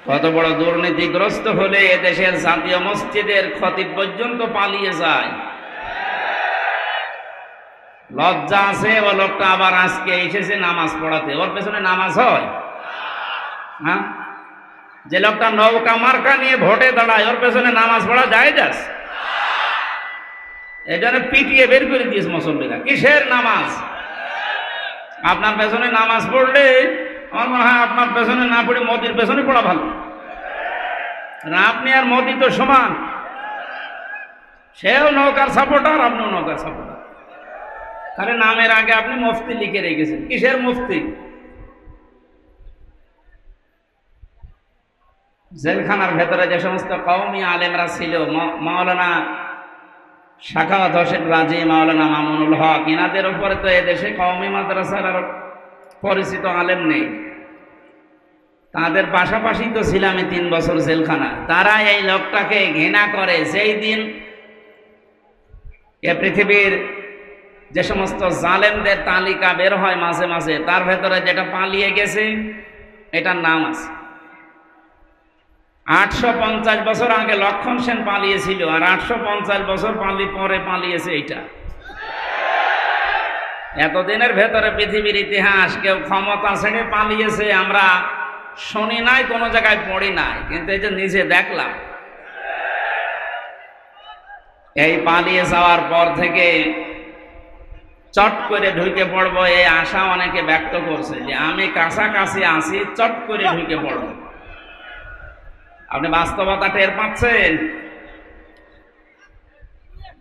কত বড় দুর্নীতিগ্রস্ত হলে এদেশের জাতীয় মসজিদের খতিব পর্যন্ত পালিয়ে যায়। লজ্জা আছে ও লোকটা আবার আজকে এসেছে নামাজ পড়াতে, ওর পেছনে নামাজ হয়? হ্যাঁ, যে লোকটা নৌকা মার্কা নিয়ে ভোটে দাঁড়ায় ওর পেছনে নামাজ পড়া যায়? যাস এই জন্য পিটিয়ে বের করে দিয়েছে মুসল্লিরা। কিসের নামাজ? আপনার পেছনে নামাজ পড়লে আমার মনে হয় আপনার পেছনে না পড়ে মোদির পেছনে পড়া ভালো। আপনি আর মোদি তো সমান, সেও নৌকার সাপোর্টার, আপনিও নৌকার সাপোর্টার। আরে নামের আগে আপনি মুফতি লিখে রেখেছেন, কিসের মুফতি? জেলখানার ভেতরে যে সমস্ত কওমি আলেমরা ছিল, মাওলানা সাখাওয়াত হোসেন রাজি, মাওলানা মামুনুল হক, ইনাদের উপরে তো এদেশে কওমি মাদ্রাসার আর পরিচিত আলেম নেই। তাদের পাশাপাশি তো ছিলাম 3 বছর জেলখানা। তারা এই লোকটাকে ঘৃণা করে। সেই দিন এ পৃথিবীর যে সমস্ত জালেমদের তালিকা বের হয় মাঝে মাঝে, তার ভেতরে যেটা পালিয়ে গেছে এটার নাম আছে। 850 বছর আগে লক্ষণ সেন পালিয়েছিল, আর 850 বছর পরে পালিয়েছে এইটা। এতদিনের ভেতরে পৃথিবীর ইতিহাস কেউ ক্ষমতা ছেড়ে পালিয়েছে আমরা শুনি নাই, কোনো জায়গায় পড়ি নাই, কিন্তু এই যে নিজে দেখলাম। এই পালিয়ে যাওয়ার পর থেকে চট করে ঢুকে পড়বো এই আশা অনেকে ব্যক্ত করছে যে আমি কাছাকাছি আছি, চট করে ঢুকে পড়ব। আপনি বাস্তবতা টের পাচ্ছেন?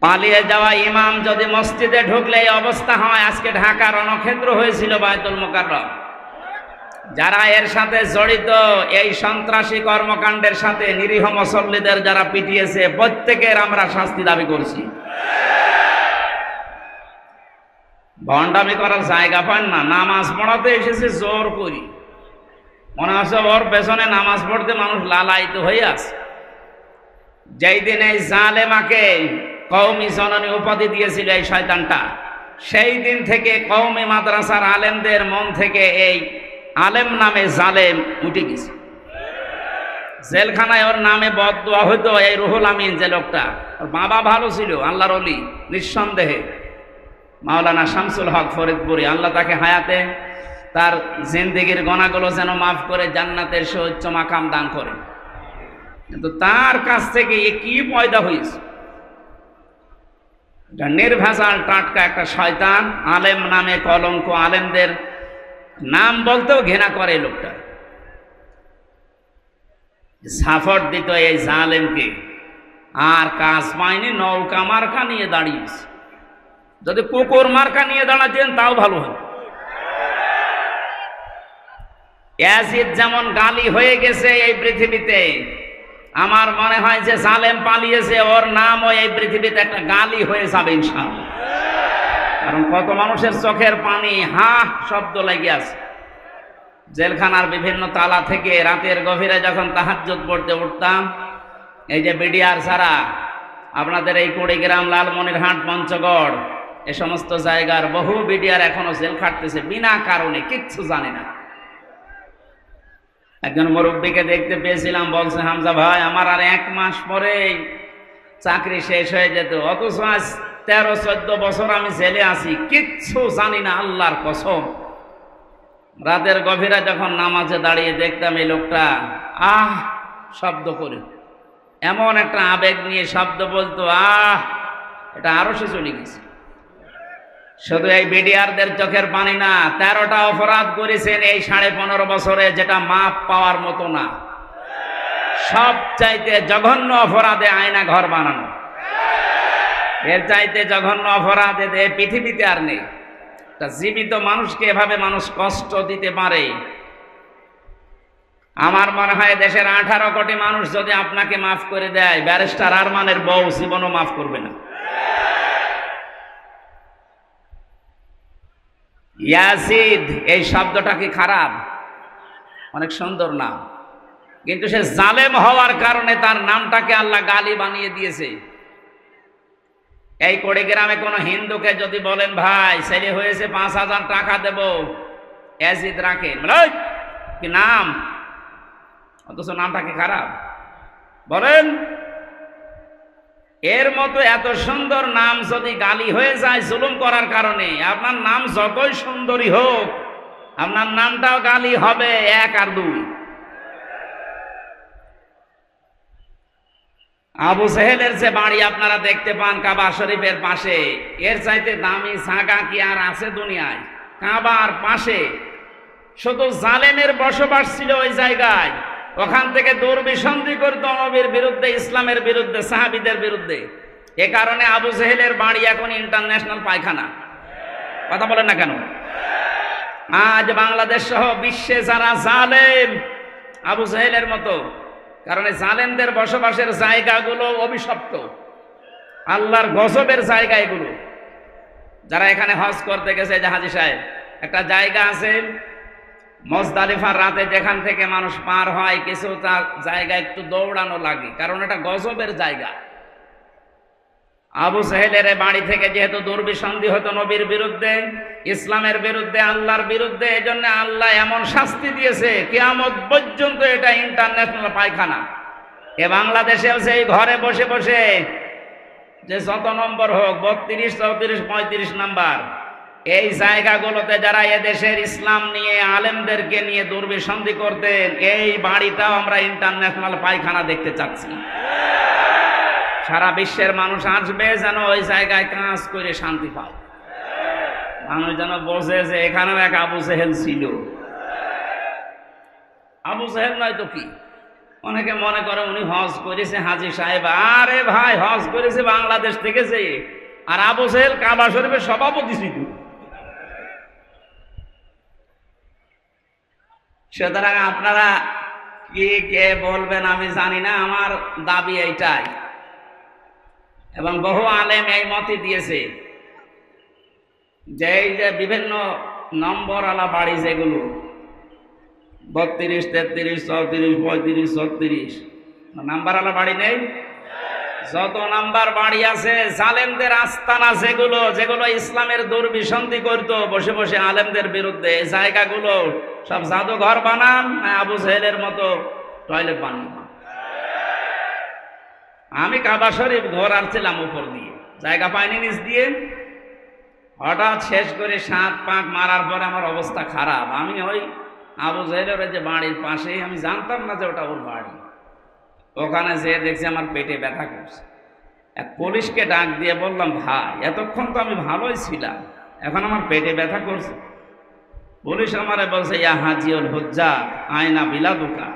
পালিয়ে যাওয়া ইমাম যদি মসজিদে ঢুকলে এই অবস্থা হয়। আজকে ঢাকা রণক্ষেত্র হয়েছিল বায়তুল মুকাররম। যারা এর সাথে জড়িত, এই সন্ত্রাসী কর্মকাণ্ডের সাথে নিরীহ মুসল্লিদের যারা পিটিয়েছে, প্রত্যেকের আমরা শাস্তি দাবি করছি। ভণ্ডামি করার জায়গা পান না, নামাজ পড়াতে এসেছে জোর করি। মনে হচ্ছে ওর পেছনে নামাজ পড়তে মানুষ লালায়িত হয়ে আছে। যেই দিন এই জালেমাকে কওমি জননী উপাধি দিয়েছিল এই শয়তানটা, সেই দিন থেকে কওমি মাদ্রাসার আলেমদের মন থেকে এই আলেম নামে জালেম উঠে গেছে। জেলখানায় ওর নামে বদদুয়া হইতো। এই রুহুল আমিন যে লোকটা, ওর বাবা ভালো ছিল, আল্লাহর ওলি নিঃসন্দেহে, মাওলানা শামসুল হক ফরিদপুরি, আল্লাহ তাকে হায়াতে তার জিন্দেগির গুনাহগুলো যেন মাফ করে জান্নাতের সুউচ্চ মাকাম দান করে। কিন্তু তার কাছ থেকে এ কি পয়দা হয়েছে? এটা নির্ভেজাল টাটকা একটা শয়তান, আলেম নামে কলঙ্ক। আলেমদের নাম বলতেও ঘৃণা করে এই লোকটা। সাপোর্ট দিত এই জালেমকে, আর কাজ পায়নি, নৌকা মার্কা নিয়ে দাঁড়িয়েছে। যদি কুকুর মার্কা নিয়ে দাঁড়াতেন তাও ভালো হতো। ইয়াজিদ যেমন গালি হয়ে গেছে এই পৃথিবীতে, আমার মনে হয় যে জালেম পালিয়েছে, ওর নামও এই পৃথিবীতে একটা গালি হয়ে যাবে ইনশাআল্লাহ। কারণ কত মানুষের চোখের পানি হা শব্দ লেগে আছে। জেলখানার বিভিন্ন তালা থেকে রাতের গভীরে যখন তাহাজ্জুদ পড়তে উঠতাম, এই যে বিডিআর ছাড়া আপনাদের এই কুড়িগ্রাম, লালমনিরহাট, পঞ্চগড়, এ সমস্ত জায়গার বহু বিডিআর এখনো জেল খাটতেছে বিনা কারণে, কিচ্ছু জানে না। একজন মুরব্বীকে দেখতে পেয়েছিলাম, বলছে হামজা ভাই আমার আর 1 মাস পরেই চাকরি শেষ হয়ে যেত, অথচ আজ 13-14 বছর আমি জেলে আছি, কিচ্ছু জানি না, আল্লাহর কসম। রাতের গভীরে যখন নামাজে দাঁড়িয়ে দেখতাম এই লোকটা আহ শব্দ করে, এমন একটা আবেগ নিয়ে শব্দ বলতো, এটা আরো সে চলে গেছে। শুধু এই বিডিআরদের চোখের পানি না, 13টা অপরাধ করেছেন এই 15.5 বছরে, যেটা মাপ পাওয়ার মতো না। সবচাইতে জঘন্য অপরাধে আয়না ঘর বানানো, এর চাইতে জঘন্য অপরাধ এই পৃথিবীতে আর নেই। তা জীবিত মানুষকে এভাবে মানুষ কষ্ট দিতে পারে? আমার মনে হয় দেশের 18 কোটি মানুষ যদি আপনাকে মাফ করে দেয়, ব্যারিস্টার আরমানের বউ জীবনও মাফ করবে না। ইয়াজিদ এই শব্দটা কি খারাপ? অনেক সুন্দর নাম, কিন্তু সে জালেম হওয়ার কারণে তার নামটাকে আল্লাহ গালি বানিয়ে দিয়েছে। এই কুড়িগ্রামে কোন হিন্দুকে যদি বলেন ভাই ছেলে হয়েছে 5,000 টাকা দেব, ইয়াজিদ রাখেন, কি নাম? অথচ নামটা কি খারাপ বলেন? এর মতো এত সুন্দর নাম যদি গালি হয়ে যায় জুলুম করার কারণে, আপনার নাম যতই সুন্দরী হোক আপনার নামটাও গালি হবে 1 আর 2। আবু সেহেলের যে বাড়ি আপনারা দেখতে পান কাবা শরীফের পাশে, এর চাইতে দামি জায়গা কি আর আছে দুনিয়ায়? কাবার পাশে শুধু জালেমের বসবাস ছিল ওই জায়গায়। ওখান থেকে দুর্বিসন্ধি করত নবীর বিরুদ্ধে, ইসলামের বিরুদ্ধে, সাহাবীদের বিরুদ্ধে। এ কারণে আবু সেহেলের বাড়ি এখন ইন্টারন্যাশনাল পায়খানা। কথা বলেন না কেন? আজ বাংলাদেশ সহ বিশ্বে যারা জালেম আবু সেহেলের মতো, কারণ জালেমদের বসবাসের জায়গাগুলো অভিশপ্ত, আল্লাহর গজবের জায়গা এগুলো। যারা এখানে হজ করতে গেছে, যে হাজী সাহেব, একটা জায়গা আছে মুজদালিফার রাতে যেখান থেকে মানুষ পার হয়, কিছু জায়গা একটু দৌড়ানো লাগে, কারণ এটা গজবের জায়গা। আবু সেহেলের বাড়ি থেকে যেহেতু দুর্বিসন্ধি হতো নবীর বিরুদ্ধে, ইসলামের বিরুদ্ধে, আল্লাহর বিরুদ্ধে, এজন্য আল্লাহ এমন শাস্তি দিয়েছে কিয়ামত পর্যন্ত এটা ইন্টারন্যাশনাল পায়খানা। এ বাংলাদেশেও সেই ঘরে বসে বসে যে যত নম্বর হোক, 32, 34, 35 নাম্বার, এই জায়গাগুলোতে যারা এদেশের ইসলাম নিয়ে, আলেমদেরকে নিয়ে দুর্বিসন্ধি করতেন, এই বাড়িটাও আমরা ইন্টারন্যাশনাল পায়খানা দেখতে চাচ্ছি। সারা বিশ্বের মানুষ আসবে যেন ওই জায়গায় কাজ করে শান্তি পায়, মানুষ যেন বোঝে যে এখানেও এক আবু সেহেল ছিল। আবু সেহেল নয় তো কি? অনেকে মনে করে উনি হজ করেছে হাজী সাহেব। আরে ভাই, হজ করেছে বাংলাদেশ থেকে যে, আর আবু সেহেল কাবা শরীফের সভাপতি ছিল। সুতরাং আপনারা কি কে বলবেন আমি জানি না, আমার দাবি এইটাই, এবং বহু আলেম এই মতই দিয়েছে যে এই যে বিভিন্ন নম্বরওয়ালা বাড়ি যেগুলো 32, 33, 34, 35, 36 নাম্বারওয়ালা বাড়ি নেই, যত নাম্বার বাড়ি আছে জালেমদের আস্তানা, যেগুলো যেগুলো ইসলামের দুর্বিসন্ধি করতো বসে বসে আলেমদের বিরুদ্ধে, এই জায়গাগুলো সব জাদুঘর বানান, আবু সেহেলের মতো টয়লেট বানান। আমি কাবা শরীফ ঘোরার ছিলাম উপর দিয়ে, জায়গা পাইনি নিচ দিয়ে, হঠাৎ শেষ করে 7 পাক মারার পরে আমার অবস্থা খারাপ। আমি ওই আবু সেহেলের যে বাড়ির পাশে, আমি জানতাম না যে ওটা ওর বাড়ি, ওখানে যেয়ে দেখছি আমার পেটে ব্যথা করছে। এক পুলিশকে ডাক দিয়ে বললাম, ভাই এতক্ষণ তো আমি ভালোই ছিলাম, এখন আমার পেটে ব্যথা করছে। পুলিশ আমারে বলছে, ইয়া হাজিউল হুজ্জাত আয়না বিলাদুকা,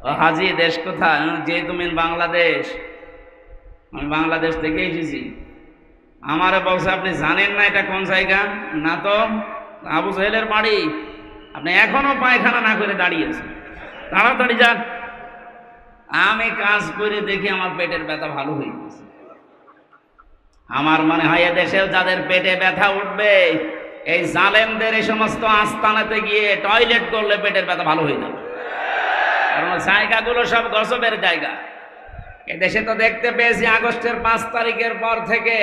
ও হাজি দেশ কোথায়? যে তুমি বাংলাদেশ। আমি বাংলাদেশ থেকে এসেছি। আমারে বলছে, আপনি জানেন না এটা কোন জায়গা? না তো। আবু সেহেলের বাড়ি। আপনি এখনো পায়খানা না করে দাঁড়িয়েছেন, তাড়াতাড়ি যান। আমি কাজ করে দেখি আমার পেটের ব্যথা ভালো হয়ে গেছে। আমার মনে হয় এদেশেও যাদের পেটে ব্যথা উঠবে, এই জালেমদের এই সমস্ত আস্তানাতে গিয়ে টয়লেট করলে পেটের ব্যথা ভালো হয়ে যাবে, কারণ জায়গাগুলো সব গজবের জায়গা। এদেশে তো দেখতে পেয়েছি আগস্টের 5 তারিখের পর থেকে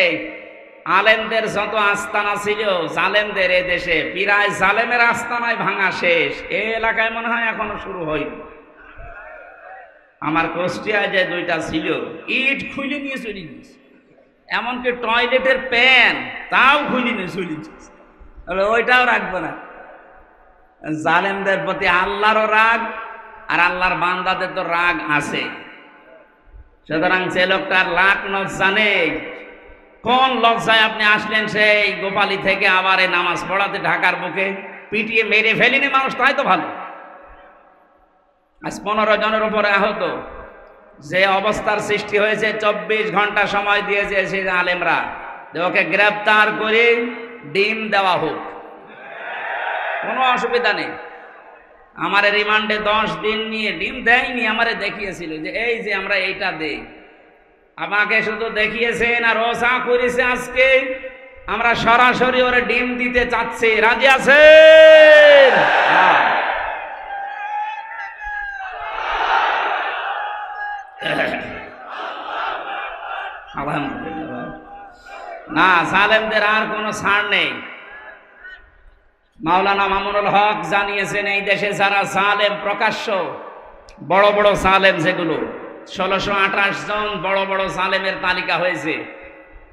আলেমদের যত আস্তানা ছিল জালেমদের, এদেশে প্রায় জালেমের আস্তানায় ভাঙা শেষ। এই এলাকায় মনে হয় এখনো শুরু হয়নি। আমার কুষ্টিয়ায় যে 2টা ছিল, ইট খুলে নিয়ে চলে গেছে, এমনকি টয়লেটের প্যান তাও খুলে নিয়ে চলে গেছে। ওইটাও রাখবো না। জালেমদের প্রতি আল্লাহরও রাগ, আর আল্লাহর বান্দাদের তো রাগ আছে। সুতরাং যে লোকটার লাখ লজ্জা নেই, কোন লজ্জায় আপনি আসলেন সেই গোপালী থেকে আবার এই নামাজ পড়াতে ঢাকার বুকে? পিটিয়ে মেরে ফেলিনি মানুষ, তাই তো ভালো। আজ 15 জনের উপরে আহত। যে অবস্থার সৃষ্টি হয়েছে, 24 ঘন্টা সময় দিয়েছে সেই আলেমরা যে ওকে গ্রেপ্তার করে ডিম দেওয়া হোক, কোনো অসুবিধা নেই। আমার রিমান্ডে 10 দিন নিয়ে ডিম দেয়নি, আমারে দেখিয়েছিল যে এই যে আমরা এইটা দেই। আমাকে শুধু দেখিয়েছেন, আর ও যা করেছে আজকে আমরা সরাসরি ওরে ডিম দিতে চাচ্ছি। রাজি আছেন? আলহামদুলিল্লাহ। না, জালেমদের আর কোনো ছাড় নেই। মাওলানা মামুনুল হক জানিয়েছেন, এই দেশে যারা জালেম প্রকাশ্য, বড় বড় সালেম যেগুলো 1628 জন বড় বড় সালেমের তালিকা হয়েছে,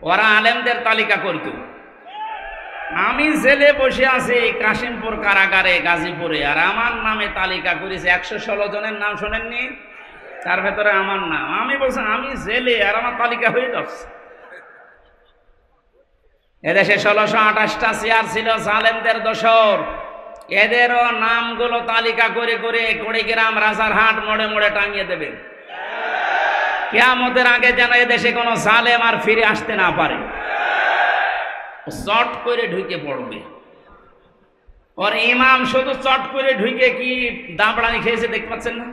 ওরা আলেমদের তালিকা করত। আমি জেলে বসে আছি কাশিমপুর কারাগারে গাজীপুরে, আর আমার নামে তালিকা করেছে 116 জনের নাম শোনেননি? তার ভেতরে আমার নাম। আমি বলছি আমি জেলে আর আমার তালিকা হয়ে যাচ্ছে। এদেশে 1628টা চেয়ার ছিল জালেমদের দোসর, এদেরও নামগুলো তালিকা করে করে কুড়িগ্রাম রাজারহাট মোড়ে মোড়ে টাঙিয়ে দেবে। কিয়ামতের আগে যেন এদেশে কোনো জালেম আর ফিরে আসতে না পারে। চট করে ঢুকে পড়বে। ওর ইমাম শুধু চট করে ঢুকে কি দাবড়ানি খেয়েছে দেখতে পাচ্ছেন না?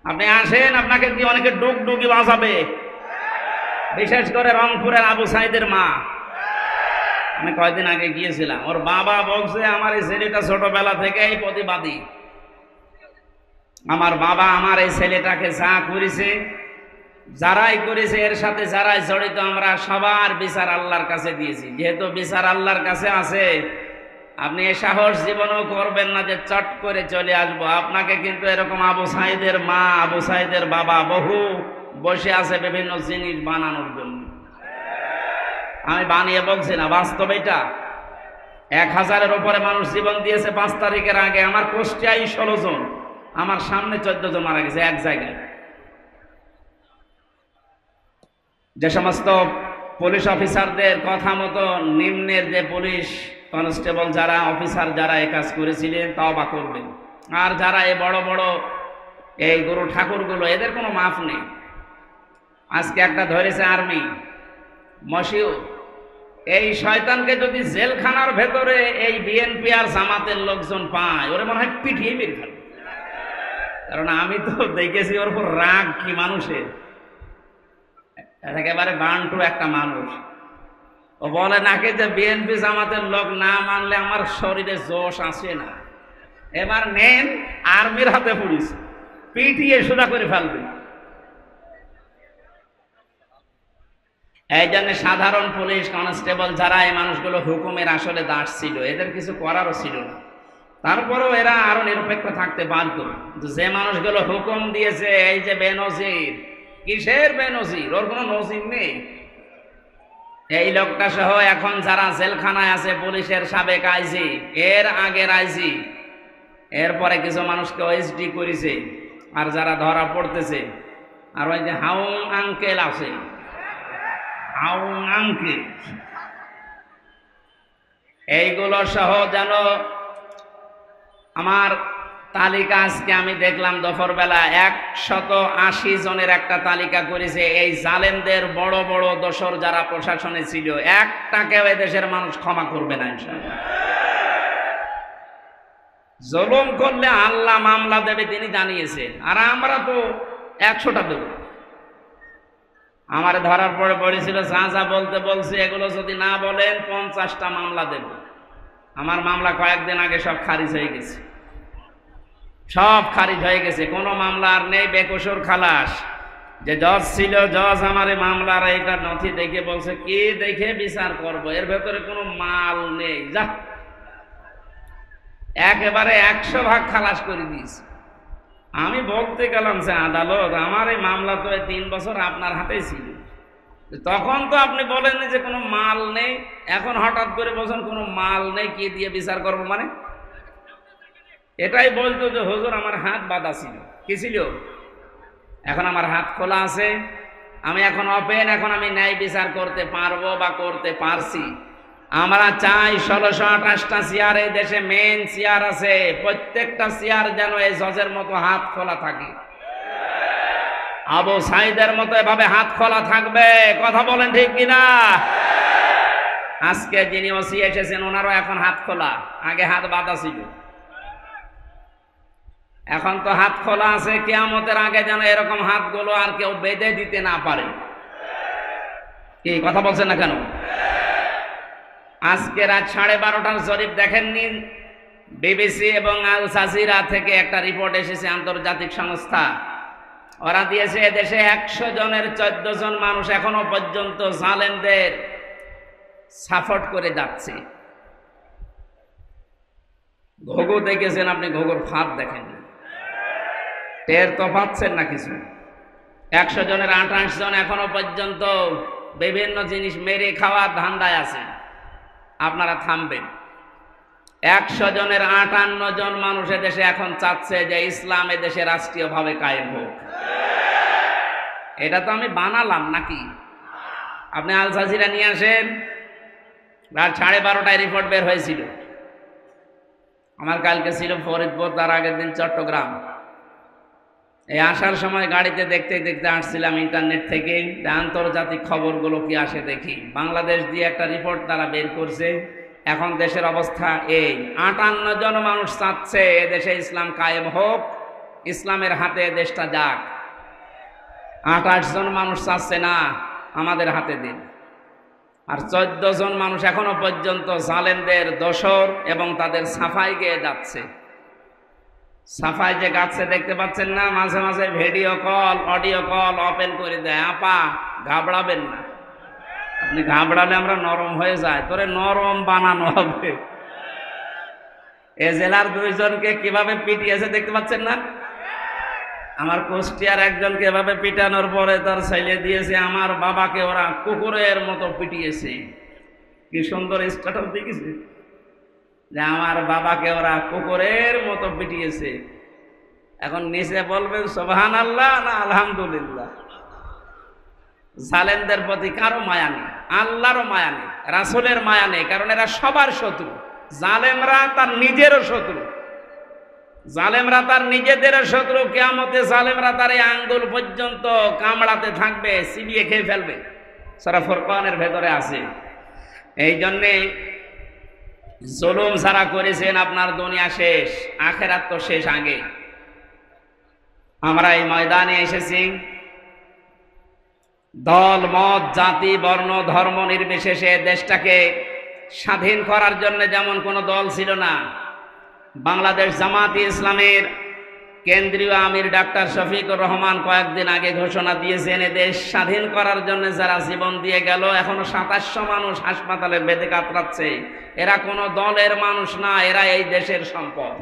আপনি আসেন, আপনাকে কি অনেকে ডুগডুগি বাজাবে, বিশেষ করে রংপুরের আবু সাইদের মা। আমি কয়েকদিন আগে গিয়েছিলাম, ওর বাবা বলছে আমার এই ছেলেটা ছোটবেলা থেকেই প্রতিবাদী। আমার বাবা আমার এই ছেলেটাকে যা করেছে, যারাই করেছে, এর সাথে যারাই জড়িত, আমরা সবার বিচার আল্লাহর কাছে দিয়েছি। যেহেতু বিচার আল্লাহর কাছে আছে, আপনি এ সাহস জীবনেও করবেন না যে চট করে চলে আসবো। আপনাকে কিন্তু এরকম আবু সাইদের মা, আবু সাইদের বাবা বহু বসে আছে বিভিন্ন জিনিস বানানোর জন্য। আমি বানিয়ে বলছি না, বাস্তব এটা। 1000-এর উপরে মানুষ জীবন দিয়েছে 5 তারিখের আগে। আমার কুষ্টিয়ায় 16 জন, আমার সামনে 14 জন মারা গেছে এক জায়গায়। যে সমস্ত পুলিশ অফিসারদের কথা মতো নিম্নের যে পুলিশ কনস্টেবল যারা অফিসার যারা এই কাজ করেছিলেন তওবা করবেন। আর যারা এই বড় বড় এই গুরু ঠাকুরগুলো, এদের কোনো মাফ নেই। আজকে একটা ধরেছে আর্মি মশিউ, এই শয়তানকে যদি জেলখানার ভেতরে এই বিএনপি আর জামাতের লোকজন পায়, ওরে মনে হয় পিটিয়ে মেরে ফেলবে। কারণ আমি তো দেখেছি ওর উপর রাগ কি মানুষের, একেবারে বান্টু একটা মানুষ। ও বলে নাকি যে বিএনপি জামাতের লোক না মানলে আমার শরীরে জোশ আসে না। এবার নেন, আর্মির হাতে পুলিশ পিটিয়ে সোজা করে ফেলবে। এই জন্য সাধারণ পুলিশ কনস্টেবল যারা এই মানুষগুলো হুকুমের আসলে দাস ছিল, এদের কিছু করারও ছিল না। তারপরেও এরা আরো নিরপেক্ষ থাকতে বাধ্য। যে মানুষগুলো হুকুম দিয়েছে, এই যে বেনজির, কিসের বেনজির? ওর কোনো নজির নেই। এই লোকটা সহ এখন যারা জেলখানায় আছে, পুলিশের সাবেক আইজি, এর আগের আইজি, এরপরে কিছু মানুষকে ওএসডি করেছে, আর যারা ধরা পড়তেছে, আর ওই যে হাউং আঙ্কেল আছে, হাউং আঙ্কেল, এইগুলো সহ যেন আমার তালিকা আজকে আমি দেখলাম দুপুরবেলা 180 জনের একটা তালিকা করেছে। এই জালেমদের বড় বড় দোসর যারা প্রশাসনে ছিল, একটাকেও এদেশের মানুষ ক্ষমা করবে না ইনশাআল্লাহ। জুলুম করলে আল্লাহ মামলা দেবে, তিনি জানিয়েছেন। আর আমরা তো 100টা দেব। আমার ধরার পরে পড়েছিল যা যা বলতে বলছি, এগুলো যদি না বলেন 50টা মামলা দেব। আমার মামলা কয়েকদিন আগে সব খারিজ হয়ে গেছে, সব খারিজ হয়ে গেছে, কোনো মামলা আর নেই। বেকসুর খালাস। যে জজ ছিল, জজ আমার মামলার এইটা নথি দেখে বলছে কি দেখে বিচার করব, এর ভেতরে কোনো মাল নেই, যা একেবারে 100 ভাগ খালাস করে দিয়েছে। আমি বলতে গেলাম যে আদালত, আমার এই মামলা তো 3 বছর আপনার হাতেই ছিল, তখন তো আপনি বলেননি যে কোনো মাল নেই, এখন হঠাৎ করে বলছেন কোনো মাল নেই, কি দিয়ে বিচার করবো? মানে এটাই বলতো যে হুজুর আমার হাত বাঁধা ছিল। কি ছিল? এখন আমার হাত খোলা আছে, আমি এখন ওপেন, এখন আমি ন্যায় বিচার করতে পারবো বা করতে পারছি। আমরা চাই 1628টা চেয়ার এই দেশে মেন চেয়ার আছে, প্রত্যেকটা চেয়ার যেন এই জজের মতো হাত খোলা থাকে, আবু সাইদের মতো এভাবে হাত খোলা থাকবে। কথা বলেন ঠিক কিনা? আজকে যিনি ওসি এসেছেন ওনারও এখন হাত খোলা, আগে হাত বাঁধা ছিল, এখন তো হাত খোলা আছে। কিয়ামতের আগে যেন এরকম হাতগুলো আর কেউ বেঁধে দিতে না পারে। কি কথা বলছেন না কেন? আজকে রাত 12:30টার জরিপ দেখেননি? বিবিসি এবং আল জাজিরা থেকে একটা রিপোর্ট এসেছে, আন্তর্জাতিক সংস্থা। ওরা দিয়েছে দেশে 100 জনের 14 জন মানুষ এখনো পর্যন্ত জালেমদের সাপোর্ট করে যাচ্ছে। ঘুঘু দেখেছেন আপনি? ঘুঘুর ফাঁদ দেখেন? টের তো পাচ্ছেন না কিছু। 100 জনের 28 জন এখনো পর্যন্ত বিভিন্ন জিনিস মেরে খাওয়ার ধান্দায় আছে। আপনারা থামবেন। 100 জনের 58 জন মানুষ দেশে এখন চাচ্ছে যে ইসলাম দেশে রাষ্ট্রীয়ভাবে কায়েম হোক। এটা তো আমি বানালাম নাকি? আপনি আল জাজিরা নিয়ে আসেন, রাত 12:30টায় রিপোর্ট বের হয়েছিল। আমার কালকে ছিল ফরিদপুর, তার আগের দিন চট্টগ্রাম। এই আসার সময় গাড়িতে দেখতে দেখতে আসছিলাম ইন্টারনেট থেকে, আন্তর্জাতিক খবরগুলো কি আসে দেখি। বাংলাদেশ দিয়ে একটা রিপোর্ট তারা বের করছে। এখন দেশের অবস্থা এই, 58 জন মানুষ চাচ্ছে এদেশে ইসলাম কায়েম হোক, ইসলামের হাতে দেশটা যাক। 28 জন মানুষ চাচ্ছে না আমাদের হাতে দিন। আর 14 জন মানুষ এখনো পর্যন্ত জালেমদের দোসর এবং তাদের সাফাই গেয়ে যাচ্ছে। সাফাই যে গাচ্ছে দেখতে পাচ্ছেন না, মাঝে মাঝে video call audio call open করে দেয়। আপা ঘাবড়াবেন না, আপনি ঘাবড়ালে আমরা নরম হয়ে যায়, তোরে নরম বানানো হবে। এ জেলার 2 জনকে কিভাবে পিটিয়েছে দেখতে পাচ্ছেন না? আমার কুষ্টিয়ার একজনকে এভাবে পিটানোর পরে তার ছেলে দিয়েছে, আমার বাবাকে ওরা কুকুরের মতো পিটিয়েছে। কি সুন্দর স্ট্যাটাস দেখেছে যে আমার বাবাকে ওরা কুকুরের মতো পিটিয়েছে। এখন নিচে বলবেন সুবহানাল্লাহ না আলহামদুলিল্লাহ। জালেমদের প্রতি কারো মায়া নেই, আল্লাহরও মায়া নেই, রাসূলের মায়া নেই, কারণ এরা সবার শত্রু। জালেমরা তার নিজেরও শত্রু, জালেমরা তার নিজেদেরও শত্রু। কিয়ামতে জালেমরা তার এই আঙ্গুল পর্যন্ত কামড়াতে থাকবে, চিবিয়ে খেয়ে ফেলবে। সূরা ফুরকানের ভেতরে আছে। এই জন্যে জুলুম যারা করেছেন, আপনার দুনিয়া শেষ, আখেরাত তো শেষ আগে। আমরা এই ময়দানে এসেছি দল মত জাতি বর্ণ ধর্ম নির্বিশেষে দেশটাকে স্বাধীন করার জন্য। যেমন কোনো দল ছিল না। বাংলাদেশ জামাতে ইসলামের কেন্দ্রীয় আমির ডাক্তার শফিকুর রহমান কয়েকদিন আগে ঘোষণা দিয়েছেন, দেশ স্বাধীন করার জন্য যারা জীবন দিয়ে গেল, এখনো 2700 মানুষ হাসপাতালে বেঁধে কাতরাচ্ছে। এরা কোনো দলের মানুষ না, এরা এই দেশের সম্পদ।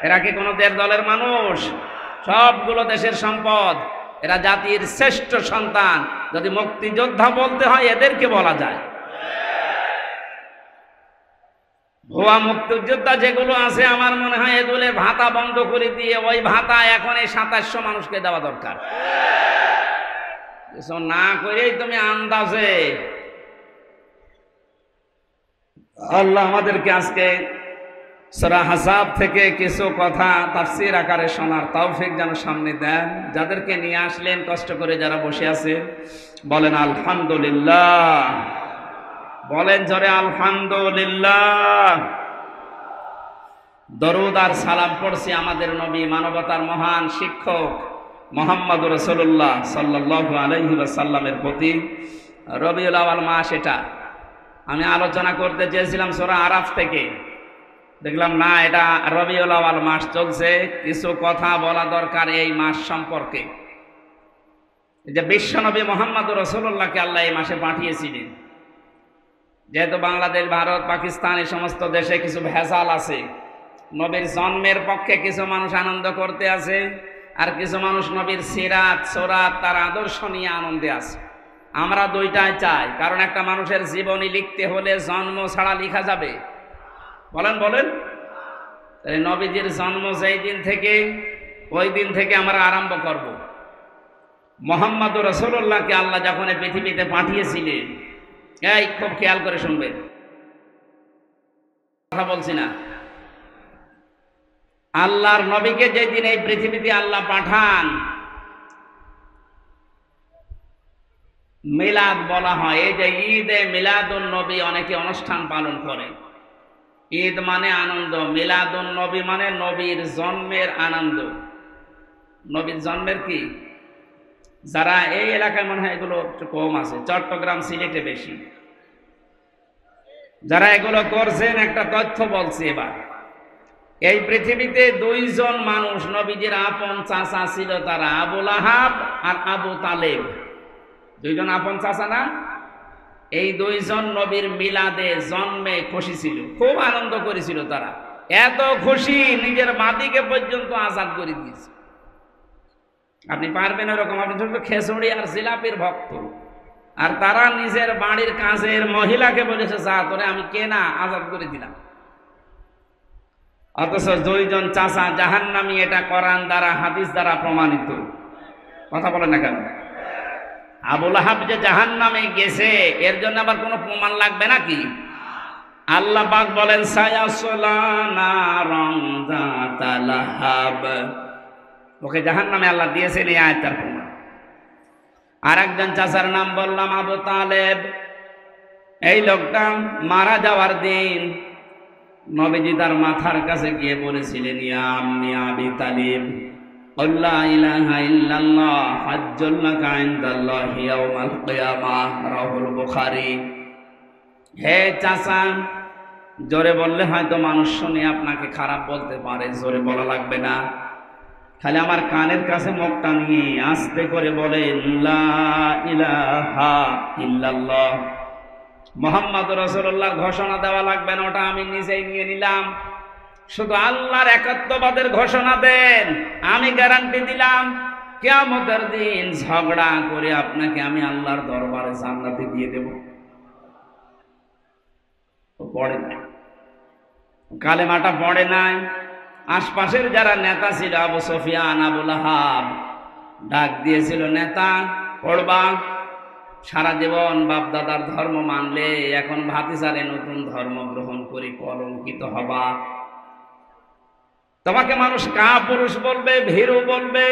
এরা কি কোনো দলের মানুষ? সবগুলো দেশের সম্পদ। এরা জাতির শ্রেষ্ঠ সন্তান। যদি মুক্তিযোদ্ধা বলতে হয় এদেরকে বলা যায়। ভুয়া মুক্তিযোদ্ধা যেগুলো আছে, আমার মনে হয় এগুলোর ভাতা বন্ধ করে দিয়ে ওই ভাতা এখন এই 2700 মানুষকে দেওয়া দরকার। কিছু না করেই তুমি আন্দাজে। আল্লাহ আমাদেরকে আজকে সূরা আহজাব থেকে কিছু কথা তাফসীর আকারে শোনার তৌফিক যেন সামনে দেন। যাদেরকে নিয়ে আসলেন কষ্ট করে, যারা বসে আছে বলেন আলহামদুলিল্লাহ, বলেন জোরে আলহামদুলিল্লাহ। দরুদ আর সালাম পড়ছি আমাদের নবী, মানবতার মহান শিক্ষক মুহাম্মদুর রাসূলুল্লাহ সাল্লাল্লাহু আলাইহি ওয়াসাল্লামের প্রতি। রবিউল আউয়াল মাস, এটা আমি আলোচনা করতে চেয়েছিলাম সূরা আরাফ থেকে, দেখলাম না, এটা রবিউল আউয়াল মাস চলছে। কিছু কথা বলা দরকার এই মাস সম্পর্কে। যে বিশ্বনবী মুহাম্মদুর রাসূলুল্লাহকে আল্লাহ এই মাসে পাঠিয়েছিলেন। যেহেতু বাংলাদেশ, ভারত, পাকিস্তান এই সমস্ত দেশে কিছু ভেজাল আছে। নবীর জন্মের পক্ষে কিছু মানুষ আনন্দ করতে আছে, আর কিছু মানুষ নবীর সিরাত সুরাত তার আদর্শ নিয়ে আনন্দে আছে। আমরা দুইটাই চাই, কারণ একটা মানুষের জীবনী লিখতে হলে জন্ম ছাড়া লেখা যাবে? বলেন বলেন। নবীজির জন্ম যেই দিন থেকে, ওই দিন থেকে আমরা আরম্ভ করব। মুহাম্মদুর রাসূলুল্লাহকে আল্লাহ যখন এই পৃথিবীতে পাঠিয়েছিলেন, এই খুব খেয়াল করে শুনবেন, কথা বলছি না। আল্লাহর নবীকে যেদিন এই পৃথিবীতে আল্লাহ পাঠান, মিলাদ বলা হয়। এই যে ঈদে মিলাদুন নবী অনেকে অনুষ্ঠান পালন করে। ঈদ মানে আনন্দ, মিলাদুন নবী মানে নবীর জন্মের আনন্দ। নবীর জন্মের কি, যারা এই এলাকায় মনে হয় এগুলো একটু কম আছে, চট্টগ্রাম সিলেটে বেশি। যারা এগুলো করছেন একটা তথ্য বলছি এবার। এই পৃথিবীতে 2 জন মানুষ নবীজির আপন চাচা ছিল, তারা আবু লাহাব আর আবু তালেব। 2 জন আপন চাচা না? এই 2 জন নবীর মিলাদে জন্মে খুশি ছিল, খুব আনন্দ করেছিল তারা। এত খুশি নিজের মাটিকে পর্যন্ত আজাদ করে দিয়েছে। আপনি পারবেন এরকম? আপনি ছোট খেসুড়ি আর জিলাপির ভক্ত, আর তারা নিজের বাড়ির কাজের মহিলাকে বলেছে যা তোরে আমি কেনা আজাদ করে দিলাম। অথচ দুইজন চাচা জাহান্নামী, এটা কোরআন দ্বারা হাদিস দ্বারা প্রমাণিত। কথা বলেন না কেন? আবু লাহাব যে জাহান্নামে গেছে এর জন্য আবার কোনো প্রমাণ লাগবে নাকি? আল্লাহ পাক বলেন সায়াসলা নারান যাতা লাহাব, ওকে জাহান্নামে আল্লাহ দিয়েছেন এই আয়াতের প্রমাণ। আর একজন চাচার নাম বললাম আবু তালেব। এই লোকটা মারা যাওয়ার দিন নবীজি তার মাথার কাছে গিয়ে বলেছিলেন, ইয়া আম্মি আবি তালিব আল্লা ইলাহা ইল্লাল্লাহ হাজ্জুল লাকা ইনদাল্লাহি ইয়াউমাল কিয়ামাহ, রাহুল বুখারী। হে চাচা, জোরে বললে হয়তো মানুষ শুনে আপনাকে খারাপ বলতে পারে, জোরে বলা লাগবে না, খালি আমার কানের কাছে মুখটা নিয়ে আস্তে করে বলেন লা ইলাহা ইল্লাল্লাহ, মুহাম্মদ রাসূলুল্লাহর ঘোষণা দেওয়া লাগবে না, ওটা আমি নিজেই নিয়ে নিলাম। শুধু আল্লাহর একাত্মবাদের ঘোষণা দেন, আমি গ্যারান্টি দিলাম কিয়ামতের দিন ঝগড়া করে আপনাকে আমি আল্লাহর দরবারে জান্নাতে দিয়ে দেব। পড়ে নাই, কালেমাটা পড়ে নাই। আশপাশের যারা নেতা ছিল, আবু সুফিয়ান, আবু লাহাব ডাক দিয়েছিল, নেতা পড়বা, সারা জীবন বাপ দাদার ধর্ম মানলে এখন ভাতিজারে নতুন ধর্ম গ্রহণ করে কলঙ্কিত হবা, তোমাকে মানুষ কাপুরুষ বলবে, ভীরু বলবে,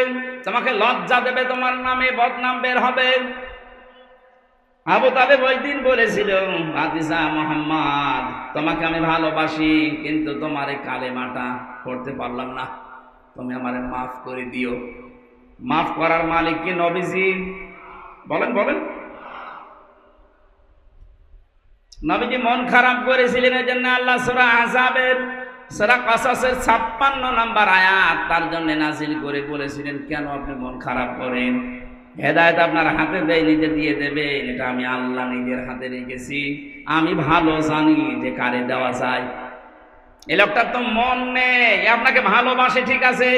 তোমাকে লজ্জা দেবে, তোমার নামে বদনাম বের হবে। আবু তালেব ওই দিন বলেছিল, ভাতিজা মুহাম্মদ তোমাকে আমি ভালোবাসি, কিন্তু তোমার এই কালেমাটা পড়তে পারলাম না, তুমি আমারে মাফ করে দিও। মাফ করার মালিক কি নবীজি? বলেন বলেন। নবীজি মন খারাপ করেছিলেন, এই জন্য আল্লাহ সূরা আহজাবের সূরা কাসাসের 56 নম্বর আয়াত তার জন্য নাযিল করে বলেছিলেন, কেন আপনি মন খারাপ করেন? হেদায়েত আপনার হাতে দেয়, নিজে দিয়ে দেবেন, এটা আমি আল্লাহ নিজের হাতে রেখেছি, আমি ভালো জানি যে কারে দেওয়া যায়। এই লোকটার তো মন নেই, আপনাকে ভালোবাসে ঠিক আছে,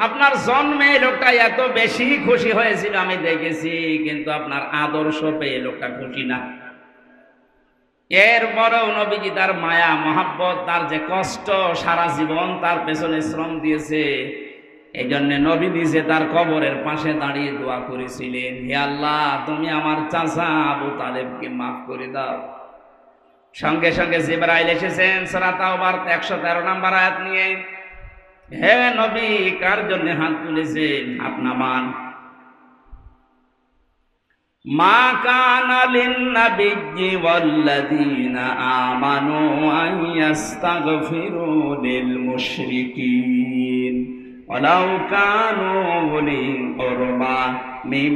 আপনার জন্মে লোকটা এত বেশি খুশি হয়েছিল আমি দেখেছি, কিন্তু আপনার আদর্শ পেয়ে লোকটা খুশি না। এরপরেও নবীজি তার মায়া মহাব্বত, তার যে কষ্ট, সারা জীবন তার পেছনে শ্রম দিয়েছে, এই জন্য নবী নিজে তার কবরের পাশে দাঁড়িয়ে দোয়া করেছিলেন, হে আল্লাহ তুমি আমার চাচা আবু তালেবকে মাফ করে দাও। সঙ্গে সঙ্গে জিবরাইল এসেছেন সূরা তাওবার 113 নম্বর আয়াত নিয়ে, হে নবী কার জন্য হাত তুলেছেন? হাত নামান। মা কানা লিন-নাবিয়্যি ওয়াল্লাযীনা আমানু আন ইস্তাগফিরু লিল মুশরিকিন ওয়ালাউ কানু উলি কুরবা মিন